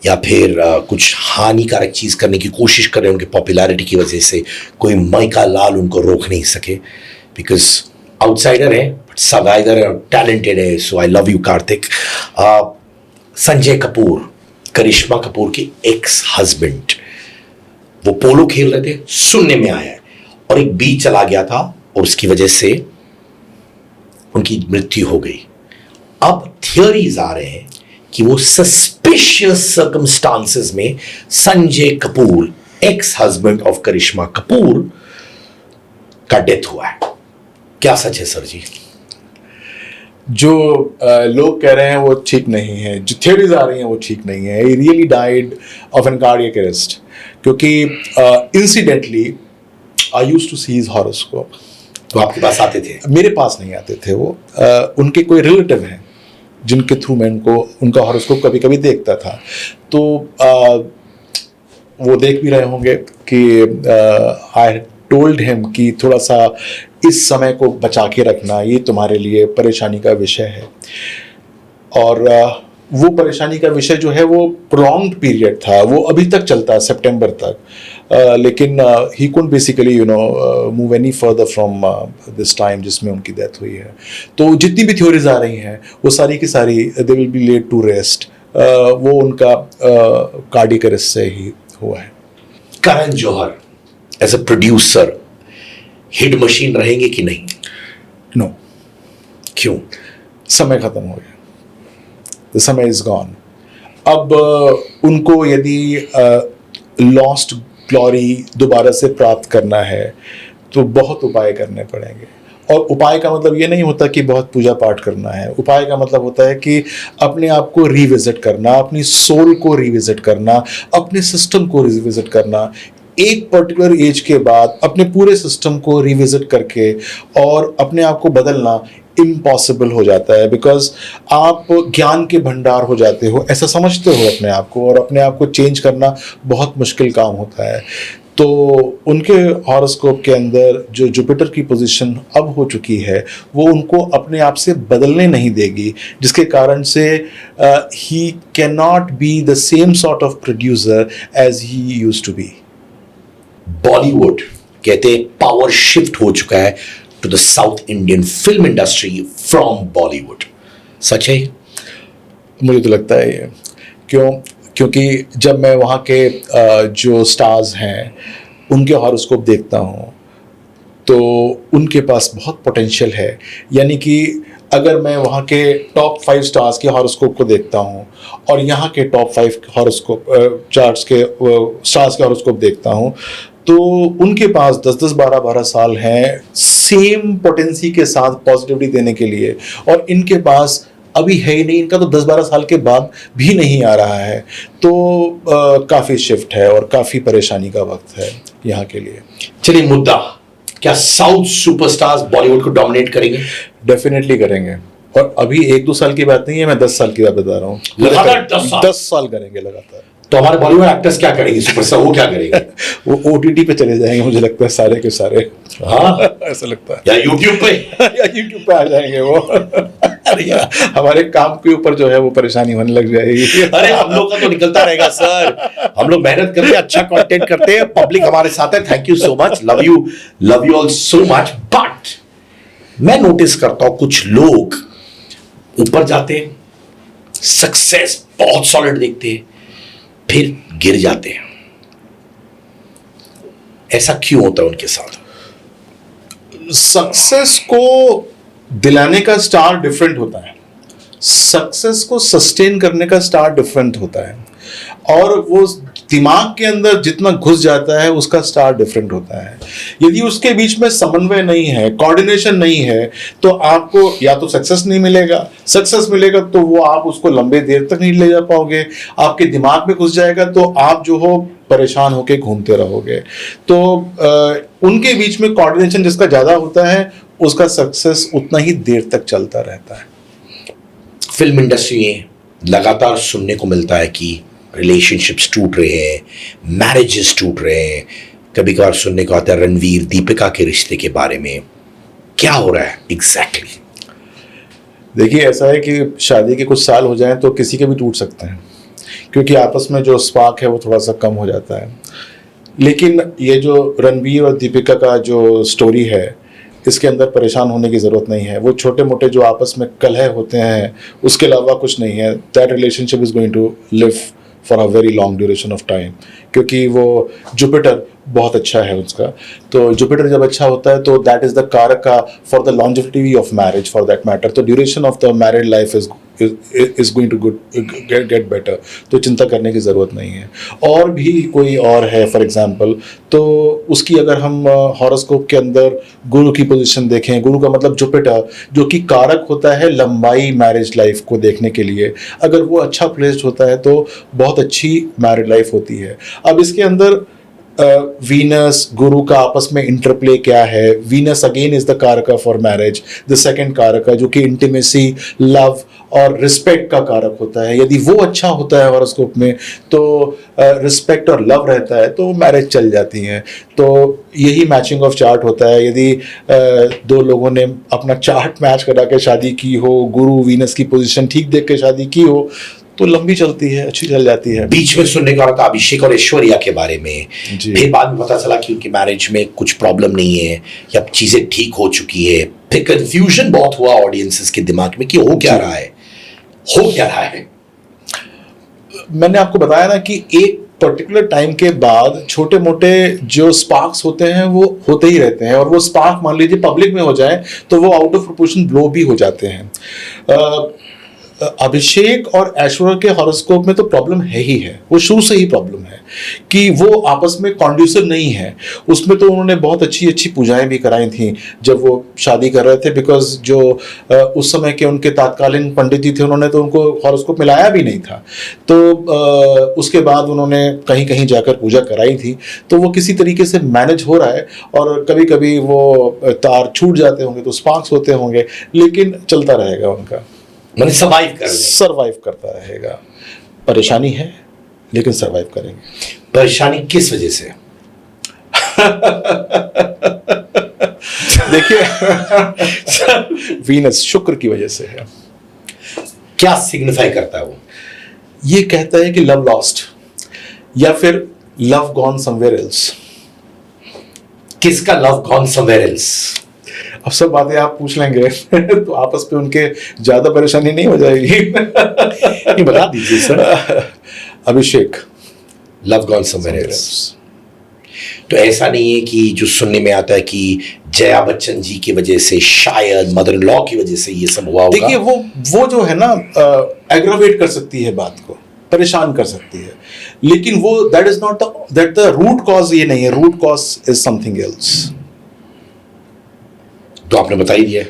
Speaker 1: या फिर कुछ हानिकारक चीज़ करने की कोशिश कर रहे हैं उनकी पॉपुलैरिटी की वजह से, कोई माइका लाल उनको रोक नहीं सके, बिकॉज आउटसाइडर है, सगाइदर टैलेंटेड है, so I love you Kartik. Sanjay Kapoor, Karishma Kapoor के एक्स हस्बैंड, वो पोलो खेल रहे थे, सुनने में आया है, और एक बीच चला गया था और उसकी वजह से उनकी मृत्यु हो गई। अब थियरीज आ रहे हैं कि वो सस्पिशियस सर्कमस्टांसेस में Sanjay Kapoor, ex husband of Karishma Kapoor, का डेथ हुआ है। क्या सच है सर जी?
Speaker 2: जो लोग कह रहे हैं वो ठीक नहीं है, जो थियरीज आ रही हैं वो ठीक नहीं है। He really died of an cardiac arrest, क्योंकि incidentally I used to see his horoscope.
Speaker 1: तो आपके पास आते थे?
Speaker 2: मेरे पास नहीं आते थे वो, उनके कोई रिलेटिव हैं जिनके थ्रू मैं उनका हॉरोस्कोप कभी कभी देखता था। तो वो देख भी रहे होंगे कि आई टोल्ड हिम कि थोड़ा सा इस समय को बचा के रखना, ये तुम्हारे लिए परेशानी का विषय है। और वो परेशानी का विषय जो है वो प्रोलॉन्ग्ड पीरियड था, वो अभी तक चलता है सितंबर तक, लेकिन he couldn't basically move any further from this time जिसमें उनकी डेथ हुई है। तो जितनी भी थ्योरीज आ रही हैं वो सारी की सारी they will be laid to rest. वो उनका कार्डियक अरेस्ट से ही हुआ है।
Speaker 1: Karan Johar as a producer hit machine रहेंगे कि नहीं?
Speaker 2: नो।
Speaker 1: क्यों?
Speaker 2: समय खत्म हो गया, द समय इज गॉन। अब उनको यदि लॉस्ट ग्लोरी दोबारा से प्राप्त करना है तो बहुत उपाय करने पड़ेंगे। और उपाय का मतलब ये नहीं होता कि बहुत पूजा पाठ करना है। उपाय का मतलब होता है कि अपने आप को रिविजिट करना, अपनी सोल को रिविजिट करना, अपने सिस्टम को रिविजिट करना। एक पर्टिकुलर एज के बाद अपने पूरे सिस्टम को रिविजिट करके और अपने आप को बदलना इम्पॉसिबल हो जाता है, बिकॉज आप ज्ञान के भंडार हो जाते हो, ऐसा समझते हो अपने आप को, और अपने आप को चेंज करना बहुत मुश्किल काम होता है। तो उनके हॉरोस्कोप के अंदर जो जुपिटर की पोजीशन अब हो चुकी है वो उनको अपने आप से बदलने नहीं देगी, जिसके कारण से he can not be the same sort of producer as he used to be.
Speaker 1: Bollywood कहते हैं पावर शिफ्ट हो चुका है to the South Indian film industry from Bollywood. सच है?
Speaker 2: मुझे तो लगता है ये। क्योंकि जब मैं वहाँ के जो स्टार्स हैं उनके हॉरोस्कोप देखता हूँ तो उनके पास बहुत पोटेंशियल है। यानी कि अगर मैं वहाँ के टॉप 5 स्टार्स के हॉरोस्कोप को देखता हूँ और यहाँ के टॉप 5 हॉरोस्कोप चार्ट्स के स्टार्स के हॉरोस्कोप देखता हूँ तो उनके पास 10-10, 12-12 साल हैं सेम पोटेंसी के साथ पॉजिटिविटी देने के लिए, और इनके पास अभी है ही नहीं। इनका तो 10-12 साल के बाद भी नहीं आ रहा है। तो काफ़ी शिफ्ट है और काफ़ी परेशानी का वक्त है यहाँ के लिए।
Speaker 1: चलिए मुद्दा, क्या साउथ सुपरस्टार्स बॉलीवुड को डोमिनेट करेंगे?
Speaker 2: डेफिनेटली करेंगे, और अभी 1-2 साल की बात नहीं है, मैं 10 साल की बात बता रहा हूँ।
Speaker 1: लगातार
Speaker 2: 10 साल करेंगे लगातार।
Speaker 1: तो हमारे बॉलीवुड एक्टर्स क्या करेंगे? सुपरस्टार वो क्या करेंगे?
Speaker 2: वो OTT पे चले जाएंगे, मुझे लगता है सारे के सारे।
Speaker 1: हाँ
Speaker 2: ऐसा लगता है।
Speaker 1: या यूट्यूब पे
Speaker 2: या यूट्यूब पे आ जाएंगे वो। अरे यार, हमारे काम के ऊपर जो है वो परेशानी होने लग जाएगी।
Speaker 1: अरे हम लोग का तो निकलता रहेगा सर, हम लोग मेहनत करते हैं, अच्छा कंटेंट करते हैं, पब्लिक हमारे साथ है। Thank you so much, love you all so much. But मैं नोटिस करता हूं कुछ लोग ऊपर जाते हैं, सक्सेस बहुत सॉलिड देखते हैं, फिर गिर जाते हैं। ऐसा क्यों होता है उनके साथ?
Speaker 2: सक्सेस को दिलाने का स्टार डिफरेंट होता है, सक्सेस को सस्टेन करने का स्टार डिफरेंट होता है, और वो दिमाग के अंदर जितना घुस जाता है उसका स्टार डिफरेंट होता है। यदि उसके बीच में समन्वय नहीं है, कोऑर्डिनेशन नहीं है, तो आपको या तो सक्सेस नहीं मिलेगा, सक्सेस मिलेगा तो वो आप उसको लंबे देर तक नहीं ले जा पाओगे, आपके दिमाग में घुस जाएगा तो आप जो हो परेशान होके घूमते रहोगे। तो उनके बीच में कोऑर्डिनेशन जिसका ज़्यादा होता है उसका सक्सेस उतना ही देर तक चलता रहता है।
Speaker 1: फिल्म इंडस्ट्री में लगातार सुनने को मिलता है कि रिलेशनशिप्स टूट रहे हैं, मैरिजेस टूट रहे हैं, कभी कभार सुनने को आता है रणवीर दीपिका के रिश्ते के बारे में। क्या हो रहा है एग्जैक्टली?
Speaker 2: देखिए, ऐसा है कि शादी के कुछ साल हो जाएं तो किसी के भी टूट सकते हैं, क्योंकि आपस में जो स्पार्क है वो थोड़ा सा कम हो जाता है। लेकिन ये जो रणवीर और दीपिका का जो स्टोरी है इसके अंदर परेशान होने की ज़रूरत नहीं है। वो छोटे मोटे जो आपस में कलह होते हैं उसके अलावा कुछ नहीं है। That relationship is going to live for a very long duration of time, क्योंकि वो जुपिटर बहुत अच्छा है उसका। तो जुपिटर जब अच्छा होता है तो दैट इज़ द कारक for the longevity of marriage for that matter. तो duration of the married life is going to get better. तो चिंता करने की ज़रूरत नहीं है। और भी कोई और है फॉर एग्जांपल, तो उसकी अगर हम हॉरोस्कोप के अंदर गुरु की पोजीशन देखें, गुरु का मतलब जुपिटर, जो कि कारक होता है लंबाई मैरिज लाइफ को देखने के लिए, अगर वो अच्छा प्लेस्ड होता है तो बहुत अच्छी मैरिड लाइफ होती है। अब इसके अंदर वीनस गुरु का आपस में इंटरप्ले क्या है। वीनस अगेन इज द कारक फॉर मैरिज, द सेकंड कारक जो कि इंटीमेसी, लव और रिस्पेक्ट का कारक होता है। यदि वो अच्छा होता है हॉरोस्कोप में तो रिस्पेक्ट और लव रहता है तो मैरिज चल जाती है। तो यही मैचिंग ऑफ चार्ट होता है। यदि दो लोगों ने अपना चार्ट मैच करा के शादी की हो, गुरु वीनस की पोजीशन ठीक देख के शादी की हो, तो लंबी चलती है, अच्छी चल जाती है।
Speaker 1: बीच में सुनने का था अभिषेक और ऐश्वर्या के बारे में, फिर बाद में पता चला कि उनकी मैरिज में कुछ प्रॉब्लम नहीं है या चीजें ठीक हो चुकी है। फिर कंफ्यूजन बहुत हुआ ऑडियंसेस के दिमाग में कि हो क्या रहा है, हो क्या रहा है।
Speaker 2: मैंने आपको बताया ना कि एक पर्टिकुलर टाइम के बाद छोटे मोटे जो स्पार्क्स होते हैं वो होते ही रहते हैं, और वो स्पार्क मान लीजिए पब्लिक में हो जाए तो वो आउट ऑफ प्रोपोर्शन ब्लो भी हो जाते हैं। अभिषेक और ऐश्वर्या के हॉरोस्कोप में तो प्रॉब्लम है ही है, वो शुरू से ही प्रॉब्लम है कि वो आपस में कॉन्ड्यूसिव नहीं है। उसमें तो उन्होंने बहुत अच्छी अच्छी पूजाएं भी कराई थी जब वो शादी कर रहे थे, बिकॉज जो उस समय के उनके तात्कालीन पंडित जी थे उन्होंने तो उनको हॉरोस्कोप मिलाया भी नहीं था। तो उसके बाद उन्होंने कहीं कहीं जाकर पूजा कराई थी। तो वो किसी तरीके से मैनेज हो रहा है, और कभी कभी वो तार छूट जाते होंगे तो स्पार्क्स होते होंगे, लेकिन चलता रहेगा उनका,
Speaker 1: मैंने
Speaker 2: सरवाइव करता रहेगा। परेशानी है लेकिन सरवाइव करेंगे।
Speaker 1: परेशानी किस वजह से?
Speaker 2: देखिए वीनस शुक्र की वजह से है।
Speaker 1: क्या सिग्निफाई करता है वो?
Speaker 2: ये कहता है कि लव लॉस्ट या फिर लव गॉन समवेयर एल्स।
Speaker 1: किसका लव गॉन समवेयर एल्स?
Speaker 2: अब सब बातें आप पूछ लेंगे तो आपस में उनके ज्यादा परेशानी नहीं हो जाएगी।
Speaker 1: ये बता दीजिए सर।
Speaker 2: अभिषेक
Speaker 1: लव गॉन समवेयर एल्स। तो ऐसा नहीं है कि जो सुनने में आता है कि जया बच्चन जी की वजह से, शायद मदर इन लॉ की वजह से ये सब हुआ होगा।
Speaker 2: देखिए वो जो है ना एग्रावेट कर सकती है बात को, परेशान कर सकती है, लेकिन वो that is not that the root cause ये नहीं है। Root cause is something else.
Speaker 1: तो आपने बता ही दिया।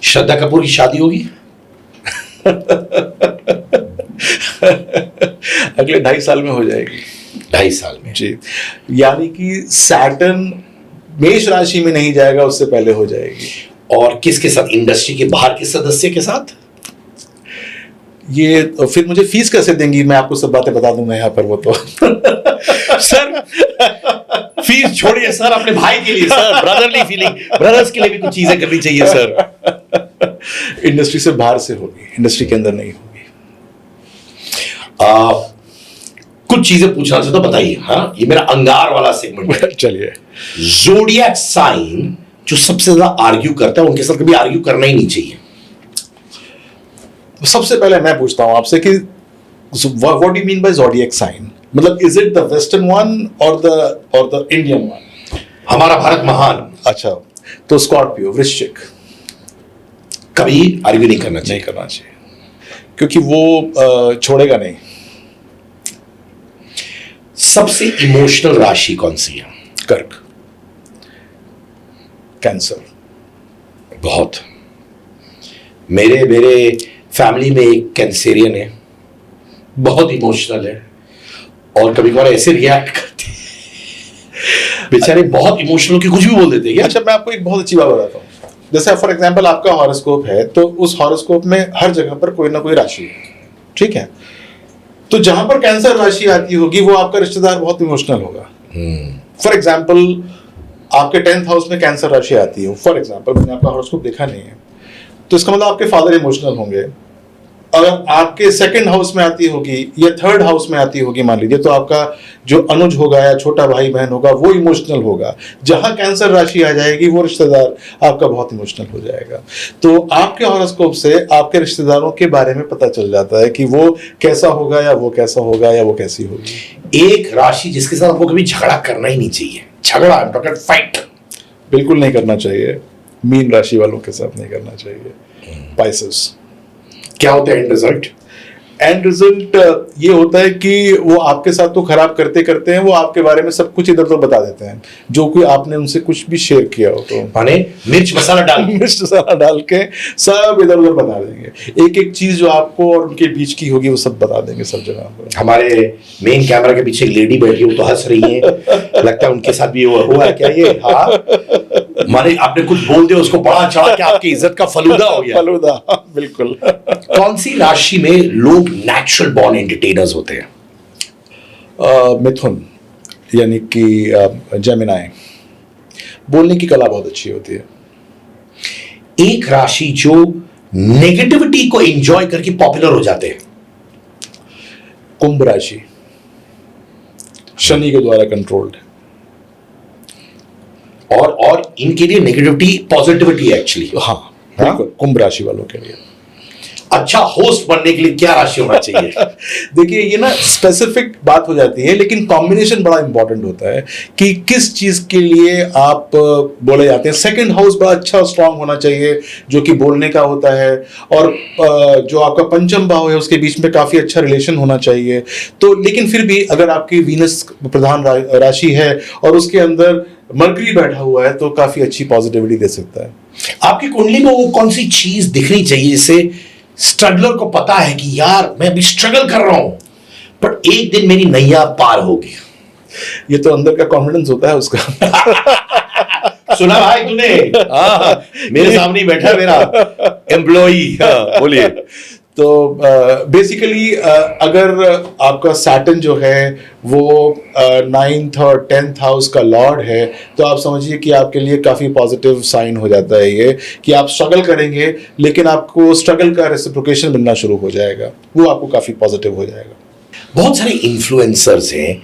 Speaker 1: श्रद्धा कपूर की शादी होगी
Speaker 2: अगले 2.5 साल में हो जाएगी।
Speaker 1: 2.5 साल में
Speaker 2: जी, यानी कि सैटर्न मेष राशि में नहीं जाएगा, उससे पहले हो जाएगी।
Speaker 1: और किसके साथ? इंडस्ट्री के बाहर के सदस्य के साथ?
Speaker 2: ये तो फिर मुझे फीस कैसे देंगी? मैं आपको सब बातें बता दूंगा यहाँ पर। वो तो
Speaker 1: सर फीस छोड़िए सर, अपने भाई के लिए सर, ब्रदरली फीलिंग, ब्रदर्स के लिए भी कुछ चीजें करनी चाहिए सर।
Speaker 2: इंडस्ट्री से बाहर से होगी, इंडस्ट्री के अंदर नहीं होगी।
Speaker 1: कुछ चीजें पूछना चाहता हूं, बताइए। हाँ, ये मेरा अंगार वाला सेगमेंट है।
Speaker 2: चलिए।
Speaker 1: ज़ोडिएक साइन जो सबसे ज्यादा आर्ग्यू करता है, उनके साथ कभी आर्ग्यू करना ही नहीं चाहिए।
Speaker 2: सबसे पहले मैं पूछता हूं आपसे कि what do you mean by zodiac sign? मतलब is it the western one और द इंडियन वन?
Speaker 1: हमारा भारत महान।
Speaker 2: अच्छा, तो स्कॉर्पियो, वृश्चिक।
Speaker 1: कभी आर्ग्यू नहीं करना चाहिए।
Speaker 2: नहीं करना चाहिए, क्योंकि वो छोड़ेगा नहीं।
Speaker 1: सबसे इमोशनल राशि कौन सी है?
Speaker 2: कर्क, कैंसर।
Speaker 1: बहुत। मेरे फैमिली में एक कैंसेरियन है, बहुत इमोशनल है और कभी कभार ऐसे रिएक्ट करते हैं बेचारे, बहुत इमोशनल की कुछ भी बोल देते हैं।
Speaker 2: अच्छा, मैं आपको एक बहुत अच्छी बात बताता हूँ। जैसे फॉर एग्जांपल आपका हॉरोस्कोप है, तो उस हॉरोस्कोप में हर जगह पर कोई ना कोई राशि है, ठीक है? तो जहां पर कैंसर राशि आती होगी वो आपका रिश्तेदार बहुत इमोशनल होगा। फॉर एग्जांपल आपके 10th हाउस में कैंसर राशि आती है, फॉर एग्जांपल, मैंने आपका हॉरोस्कोप देखा नहीं है, तो इसका मतलब आपके फादर इमोशनल होंगे, अगर आपके सेकंड हाउस में आती होगी या थर्ड हाउस में आती होगी मान लीजिए, तो आपका जो अनुज होगा या छोटा भाई बहन होगा वो इमोशनल होगा। जहां कैंसर राशि आ जाएगी वो रिश्तेदार आपका बहुत इमोशनल हो जाएगा। तो आपके हॉरोस्कोप से आपके रिश्तेदारों के बारे में पता चल जाता है कि वो कैसा होगा या वो कैसा होगा या वो कैसी होगी।
Speaker 1: एक राशि जिसके साथ आपको कभी झगड़ा करना ही नहीं चाहिए, झगड़ा फाइट
Speaker 2: बिल्कुल नहीं करना चाहिए। मीन राशि वालों के साथ नहीं करना चाहिए। पाइसेस
Speaker 1: क्या होता है एंड रिजल्ट?
Speaker 2: एंड रिजल्ट ये होता है कि वो आपके साथ तो खराब करते करते हैं, वो आपके बारे में सब कुछ इधर उधर बता देते हैं जो कि आपने उनसे कुछ भी शेयर किया हो। तो
Speaker 1: माने मिर्च मसाला
Speaker 2: डाल के सब इधर उधर बता देंगे। एक एक चीज जो आपको और उनके बीच की होगी वो सब बता देंगे सब जगह पर।
Speaker 1: हमारे मेन कैमरा के पीछे एक लेडी बैठी है, वो तो हंस रही है, लगता है उनके साथ भी हुआ है क्या ये? हाँ माने आपने कुछ बोल दिया उसको बड़ा चढ़ा के आपकी इज्जत का फलूदा हो गया।
Speaker 2: फलूदा बिल्कुल।
Speaker 1: कौन सी राशि में लोग नेचुरल बॉर्न एंटरटेनर्स होते हैं?
Speaker 2: मिथुन यानी कि जेमिनाई, बोलने की कला बहुत अच्छी होती है।
Speaker 1: एक राशि जो नेगेटिविटी को एंजॉय करके पॉपुलर हो जाते हैं?
Speaker 2: कुंभ राशि, शनि के द्वारा कंट्रोल्ड।
Speaker 1: और इनके लिए नेगेटिविटी पॉजिटिविटी है एक्चुअली।
Speaker 2: हाँ बिल्कुल, कुंभ राशि वालों के लिए।
Speaker 1: अच्छा होस्ट बनने के लिए क्या राशि होना चाहिए?
Speaker 2: देखिए ये ना स्पेसिफिक बात हो जाती है, लेकिन कॉम्बिनेशन बड़ा इंपॉर्टेंट होता है कि किस चीज के लिए आप बोले जाते हैं। सेकंड हाउस बड़ा अच्छा स्ट्रांग होना चाहिए जो कि बोलने का होता है, और जो आपका पंचम भाव है उसके बीच में काफी अच्छा रिलेशन होना चाहिए। तो लेकिन फिर भी अगर आपकी वीनस प्रधान राशि है और उसके अंदर मरकरी बैठा हुआ है तो काफी अच्छी पॉजिटिविटी दे सकता है।
Speaker 1: आपकी कुंडली में वो कौन सी चीज दिखनी चाहिए जिससे स्ट्रगलर को पता है कि यार मैं अभी स्ट्रगल कर रहा हूं पर एक दिन मेरी नैया पार होगी?
Speaker 2: ये तो अंदर का कॉन्फिडेंस होता है उसका।
Speaker 1: सुना भाई तूने? हाँ, मेरे सामने ही बैठा मेरा एम्प्लॉई। बोलिए।
Speaker 2: तो बेसिकली अगर आपका सैटर्न जो है वो 9th और 10th हाउस का लॉर्ड है तो आप समझिए कि आपके लिए काफ़ी पॉजिटिव साइन हो जाता है ये कि आप स्ट्रगल करेंगे लेकिन आपको स्ट्रगल का रेसिप्रोकेशन मिलना शुरू हो जाएगा, वो आपको काफ़ी पॉजिटिव हो जाएगा।
Speaker 1: बहुत सारे इन्फ्लुएंसर्स हैं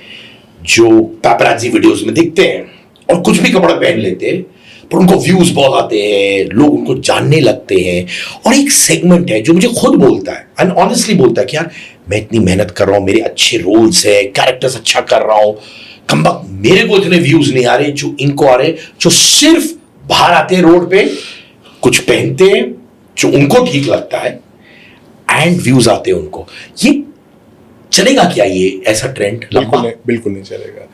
Speaker 1: जो पैपराजी वीडियोस में दिखते हैं और कुछ भी कपड़ा पहन लेते हैं पर उनको व्यूज बहुत आते हैं, लोग उनको जानने लगते हैं। और एक सेगमेंट है जो मुझे खुद बोलता है एंड ऑनेस्टली बोलता है कि यार मैं इतनी मेहनत कर रहा हूं, मेरे अच्छे रोल्स है, कैरेक्टर्स अच्छा कर रहा हूं, कमबख्त मेरे को इतने व्यूज नहीं आ रहे जो इनको आ रहे, जो सिर्फ बाहर आते हैं रोड पे, कुछ पहनते हैं जो उनको ठीक लगता है एंड व्यूज आते हैं उनको। ये चलेगा क्या ये ऐसा ट्रेंड?
Speaker 2: बिल्कुल नहीं चलेगा।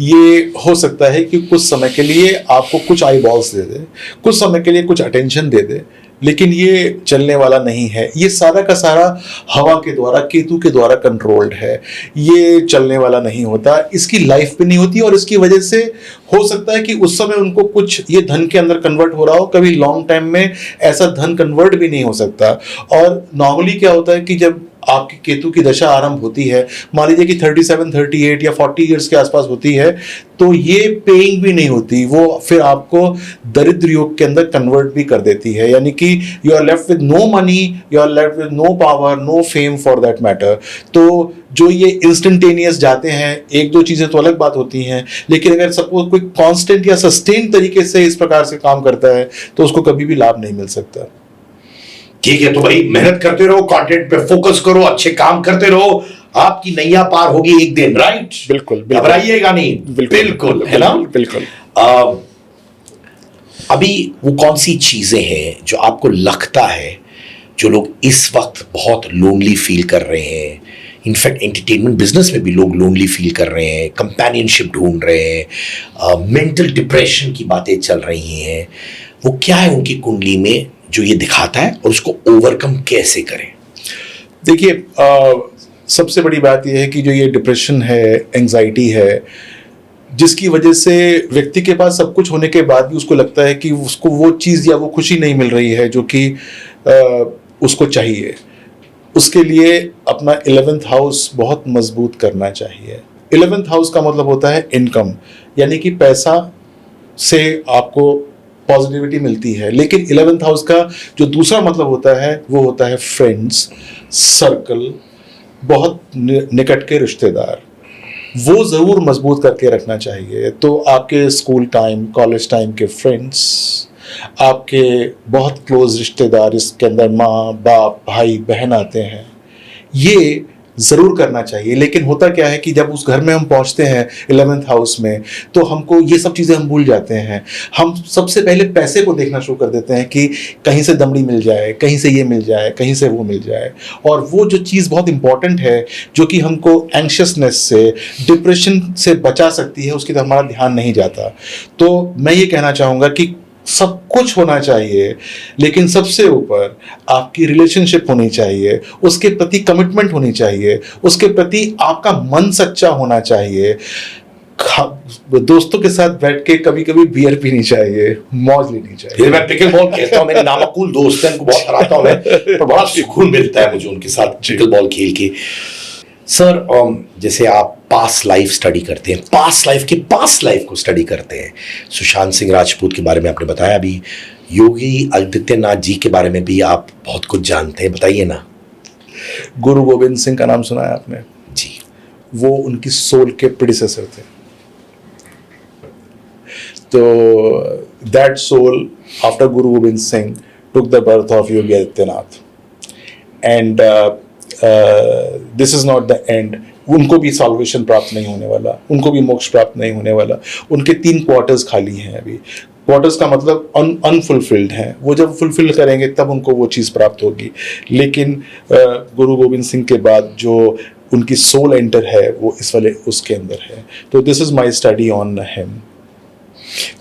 Speaker 2: ये हो सकता है कि कुछ समय के लिए आपको कुछ आई बॉल्स दे दे, कुछ समय के लिए कुछ अटेंशन दे दे, लेकिन ये चलने वाला नहीं है। ये सारा का सारा हवा के द्वारा, केतु के द्वारा कंट्रोल्ड है। ये चलने वाला नहीं होता, इसकी लाइफ भी नहीं होती और इसकी वजह से हो सकता है कि उस समय उनको कुछ ये धन के अंदर कन्वर्ट हो रहा हो, कभी लॉन्ग टाइम में ऐसा धन कन्वर्ट भी नहीं हो सकता। और नॉर्मली क्या होता है कि जब आपकी केतु की दशा आरंभ होती है, मान लीजिए कि 37, 38 या 40 ईयर्स के आसपास होती है, तो ये पेइंग भी नहीं होती, वो फिर आपको दरिद्र योग के अंदर कन्वर्ट भी कर देती है। यानी कि you are left with no money, you are left with no power, no fame for that matter. तो जो ये इंस्टेंटेनियस जाते हैं, एक दो चीजें तो अलग बात होती हैं, लेकिन अगर सपोज कोई कांस्टेंट या सस्टेन तरीके से इस प्रकार से काम करता है तो उसको कभी भी लाभ नहीं मिल सकता।
Speaker 1: ठीक है, तो भाई मेहनत करते रहो, कंटेंट पे फोकस करो, अच्छे काम करते रहो, आपकी नैया पार होगी एक दिन, राइट?
Speaker 2: बिल्कुल,
Speaker 1: घबराइएगा नहीं। बिल्कुल, है ना?
Speaker 2: बिल्कुल।
Speaker 1: अभी वो कौन सी चीजें हैं जो आपको लगता है जो लोग इस वक्त बहुत लोनली फील कर रहे हैं? इनफैक्ट एंटरटेनमेंट बिजनेस में भी लोग लोनली फील कर रहे हैं, कंपेनियनशिप ढूंढ रहे हैं, मेंटल डिप्रेशन की बातें चल रही हैं। वो क्या है उनकी कुंडली में जो ये दिखाता है और उसको ओवरकम कैसे करें?
Speaker 2: देखिए, सबसे बड़ी बात यह है कि जो ये डिप्रेशन है, एंजाइटी है, जिसकी वजह से व्यक्ति के पास सब कुछ होने के बाद भी उसको लगता है कि उसको वो चीज़ या वो खुशी नहीं मिल रही है जो कि उसको चाहिए, उसके लिए अपना 11th हाउस बहुत मजबूत करना चाहिए। 11th हाउस का मतलब होता है इनकम, यानी कि पैसा से आपको पॉजिटिविटी मिलती है। लेकिन 11th हाउस का जो दूसरा मतलब होता है वो होता है फ्रेंड्स, सर्कल, बहुत निकट के रिश्तेदार, वो ज़रूर मजबूत करके रखना चाहिए। तो आपके स्कूल टाइम, कॉलेज टाइम के फ्रेंड्स, आपके बहुत क्लोज रिश्तेदार, इसके अंदर माँ बाप भाई बहन आते हैं, ये ज़रूर करना चाहिए। लेकिन होता क्या है कि जब उस घर में हम पहुंचते हैं 11th हाउस में, तो हमको ये सब चीज़ें हम भूल जाते हैं। हम सबसे पहले पैसे को देखना शुरू कर देते हैं कि कहीं से दमड़ी मिल जाए, कहीं से ये मिल जाए, कहीं से वो मिल जाए। और वो जो चीज़ बहुत इंपॉर्टेंट है, जो कि हमको एंग्शियसनेस से, डिप्रेशन से बचा सकती है, उसकी तरफ हमारा ध्यान नहीं जाता। तो मैं ये कहना चाहूँगा कि सब कुछ होना चाहिए, लेकिन सबसे ऊपर आपकी रिलेशनशिप होनी चाहिए, उसके प्रति कमिटमेंट होनी चाहिए, उसके प्रति आपका मन सच्चा होना चाहिए। दोस्तों के साथ बैठ के कभी कभी बियर पीनी चाहिए, मौज लेनी चाहिए।
Speaker 1: फिर मैं पिकल बॉल खेलता हूँ, मेरे नामाकुल दोस्त हैं, उनको बहुत हराता हूँ मैं, पर बड़ा सुकून मिलता है मुझे उनके साथ पिकल बॉल खेल के। सर, जैसे आप पास्ट लाइफ स्टडी करते हैं, पास्ट लाइफ को स्टडी करते हैं, सुशांत सिंह राजपूत के बारे में आपने बताया, अभी योगी आदित्यनाथ जी के बारे में भी आप बहुत कुछ जानते हैं, बताइए ना।
Speaker 2: गुरु गोविंद सिंह का नाम सुना है आपने
Speaker 1: जी?
Speaker 2: वो उनकी सोल के प्रेडिसेसर थे। तो that soul after Guru Gobind Singh took the birth of Yogi Adityanath, and this is not the end. उनको भी सॉल्वेशन प्राप्त नहीं होने वाला, उनको भी मोक्ष प्राप्त नहीं होने वाला। उनके 3 क्वार्टर्स खाली हैं अभी। क्वार्टर्स का मतलब अनफुलफिल्ड हैं। वो जब फुलफिल करेंगे तब उनको वो चीज़ प्राप्त होगी। लेकिन गुरु गोविंद सिंह के बाद जो उनकी सोल एंटर है वो इस वाले उसके अंदर है। तो this is my study on him.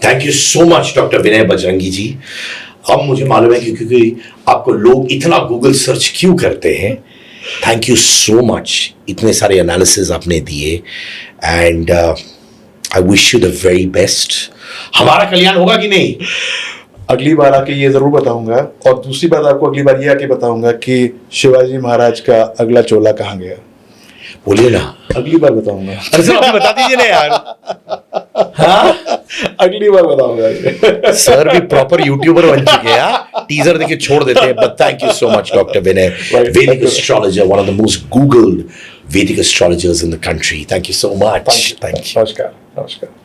Speaker 1: Thank you so much doctor Vinay Bajrangi ji. अब मुझे मालूम है क्योंकि आपको लोग इतना गूगल सर्च क्यों करते हैं। थैंक यू सो मच, इतने सारे एनालिसिस आपने दिए, and I wish you the very best. हमारा कल्याण होगा कि नहीं?
Speaker 2: अगली बार आके ये जरूर बताऊंगा, और दूसरी बात आपको अगली बार ये आके बताऊंगा कि शिवाजी महाराज का अगला चोला कहाँ गया।
Speaker 1: बोलिए ना।
Speaker 2: अगली बार बताऊंगा।
Speaker 1: अरे सर, आप बता दीजिए ना यार। हाँ,
Speaker 2: अगली बार बताऊंगा।
Speaker 1: सर भी प्रॉपर यूट्यूबर बन चुके हैं, टीजर देके छोड़ देते हैं। But thank you so much doctor Vinay, Vedic astrologer, one of the most Googled Vedic astrologers in the country. Thank you so much.
Speaker 2: Thank you. नमस्कार।